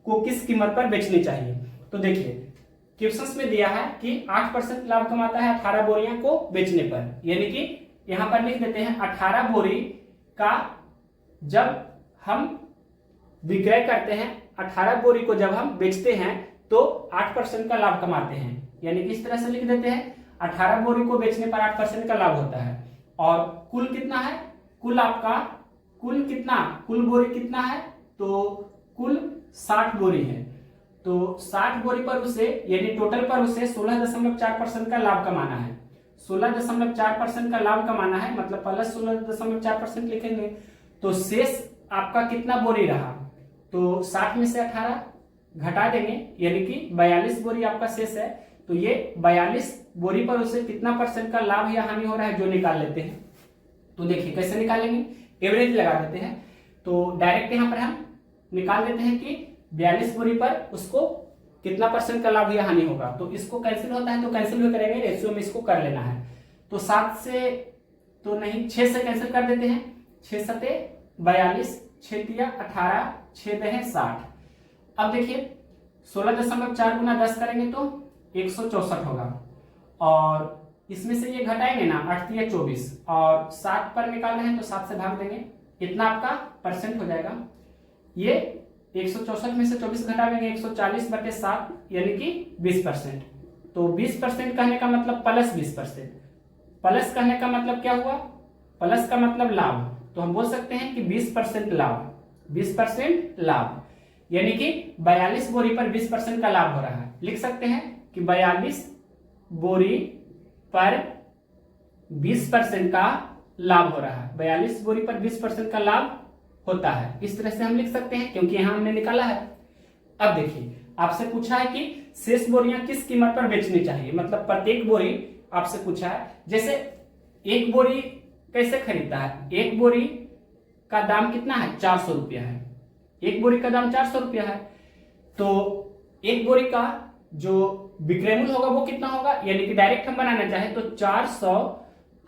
को किस कीमत पर बेचनी चाहिए। तो देखिए क्वेश्चन में दिया है कि 8% लाभ कमाता है 18 बोरियां को बेचने पर, यानी कि यहां पर लिख देते हैं 18 बोरी का जब हम विक्रय करते हैं, 18 बोरी को जब हम बेचते हैं तो 8% का लाभ कमाते हैं, यानी कि इस तरह से लिख देते हैं 18 बोरी को बेचने पर 8% का लाभ होता है। और कुल कितना है, कुल आपका कुल बोरी कितना है, तो कुल 60 बोरी है, तो 60 बोरी पर उसे यानी टोटल पर उसे 16.4% का लाभ कमाना है। 16.4% का लाभ कमाना है, मतलब प्लस 16.4% लिखेंगे तो शेष आपका कितना बोरी रहा, तो 60 में से 18 घटा देंगे यानी कि 42 बोरी आपका शेष है। तो ये 42 बोरी पर उसे कितना परसेंट का लाभ या हानि हो रहा है जो निकाल लेते हैं। तो देखिए कैसे निकालेंगे, एवरेज लगा देते हैं। तो डायरेक्ट यहां पर हम निकाल देते हैं कि 42 बोरी पर उसको कितना परसेंट का लाभ या हानि होगा। तो इसको कैंसिल होता है तो कैंसिल भी करेंगे, रेशियो में इसको कर लेना है। तो 7 से तो नहीं, 6 से कैंसिल कर देते हैं। 6 सते 42, 6 तिया 18, 6 दहे 60। अब देखिए 16.4 गुना 10 करेंगे तो 164 होगा, और इसमें से ये घटाएंगे ना, 8 तिया 24, और 7 पर निकाल रहे हैं तो 7 से भाग देंगे, इतना आपका परसेंट हो जाएगा। ये 164 में से 24 घटा देंगे, 140/7 यानी कि 20%। तो 20% कहने का मतलब प्लस 20%। प्लस कहने का मतलब क्या हुआ, प्लस का मतलब लाभ। तो हम बोल सकते हैं कि 20% लाभ, 20% लाभ, यानी कि 42 बोरी पर 20% का लाभ हो रहा है। लिख सकते हैं कि 42 बोरी पर 20% का लाभ हो रहा है। 42 बोरी पर 20% का लाभ होता है, इस तरह से हम लिख सकते हैं क्योंकि यहां हमने निकाला है। अब देखिए आपसे पूछा है कि शेष बोरियां किस कीमत पर बेचनी चाहिए, मतलब प्रत्येक बोरी आपसे पूछा है। जैसे एक बोरी कैसे खरीदता है, एक बोरी का दाम कितना है, 400 रुपया है। एक बोरी का दाम 400 रुपया है, तो एक बोरी का जो विक्रय मूल्य होगा वो कितना होगा, यानी कि डायरेक्ट हम बनाना चाहे तो 400,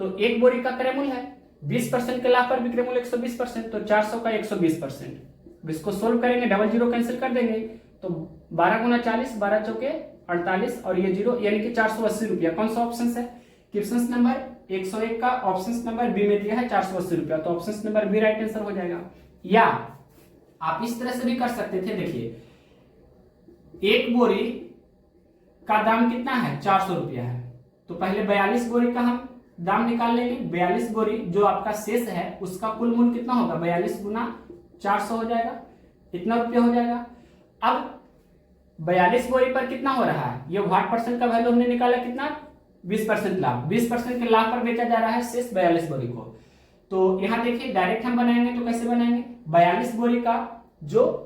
तो एक बोरी का क्रय मूल्य है 20% के लाभ पर विक्रय मूल्य 120%, तो 400 का 120%। इसको सोल्व करेंगे, डबल जीरो कैंसिल कर देंगे, तो 12 गुना 40, 12 चौके 48 और ये जीरो, यानी कि 480 रुपया। कौन सा ऑप्शन है, क्वेश्चन नंबर 101 का ऑप्शन नंबर बी में दिया है 480 रुपया, तो option number B right answer हो जाएगा। या आप इस तरह से भी कर सकते थे, देखिए एक बोरी का दाम कितना है, 400 रुपया है, तो पहले 42 बोरी का हम दाम निकाल लेंगे। 42 बोरी जो आपका शेष है उसका कुल मूल्य कितना होगा, 42 गुना 400 हो जाएगा, इतना रुपया हो जाएगा। अब 42 बोरी पर कितना हो रहा है, ये 8% का वैल्यू हमने निकाला, कितना 20% लाभ, 20% के लाभ पर बेचा जा रहा है शेष 42 बोरी को। तो यहां देखिए डायरेक्ट हम बनाएंगे तो कैसे बनाएंगे, 42 बोरी का जो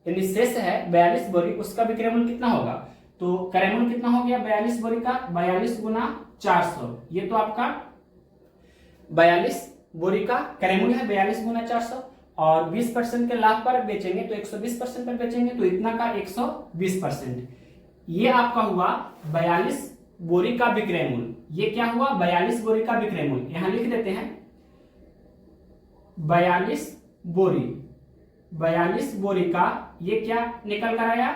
यानी शेष है 42 बोरी, उसका विक्रय मूल्य कितना होगा, तो क्रय मूल्य कितना हो गया 42 बोरी का, 42 गुना 400, ये तो आपका 42 बोरी का क्रय मूल्य है 42 गुना 400, और 20% के लाभ पर बेचेंगे तो 120% पर बेचेंगे तो इतना का 120%। ये आपका हुआ 42 बोरी का विक्रय मूल्य। ये क्या हुआ, 42 बोरी का विक्रय मूल्य, यहां लिख देते हैं 42 बोरी का ये क्या निकल कर आया,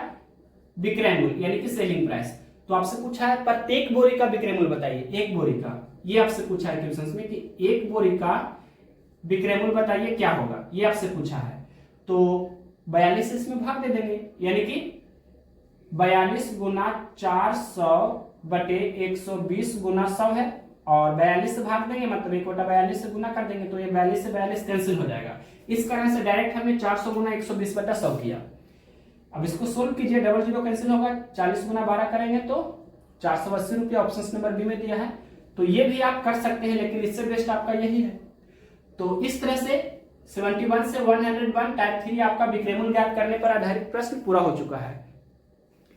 विक्रय मूल्य यानी कि सेलिंग प्राइस। तो आपसे पूछा है प्रत्येक बोरी का विक्रय मूल्य बताइए, एक बोरी का, ये आपसे पूछा है क्वेश्चंस में कि एक बोरी का विक्रय मूल्य बताइए क्या होगा, ये आपसे पूछा है। तो 42 इसमें भाग दे देंगे, यानी कि 42 गुना 400 बटे 120 गुना 100 है, और 42 से भाग देंगे मतलब 1/42 से गुना कर देंगे, तो ये 42 से 42 कैंसिल हो जाएगा। इस कारण से डायरेक्ट हमने 400 गुना 120/100 किया। अब इसको सोल्व कीजिए, डबल जीरो कैंसिल होगा, 40 गुना 12 करेंगे तो 480 रुपया, ऑप्शन नंबर बी में दिया है। तो ये भी आप कर सकते हैं, लेकिन इससे बेस्ट आपका यही है। तो इस तरह से 71 से 101 टाइप 3 आपका विक्रय मूल्य ज्ञात करने पर आधारित प्रश्न पूरा हो चुका है।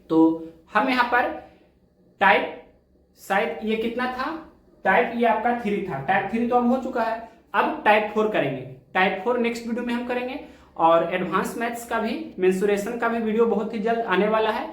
तो हम यहाँ पर टाइप शायद ये कितना था, टाइप ये आपका 3 था, टाइप 3 तो अब हो चुका है। अब टाइप 4 करेंगे, टाइप 4 नेक्स्ट वीडियो में हम करेंगे, और एडवांस मैथ्स का भी, मेंसुरेशन का भी वीडियो बहुत ही जल्द आने वाला है।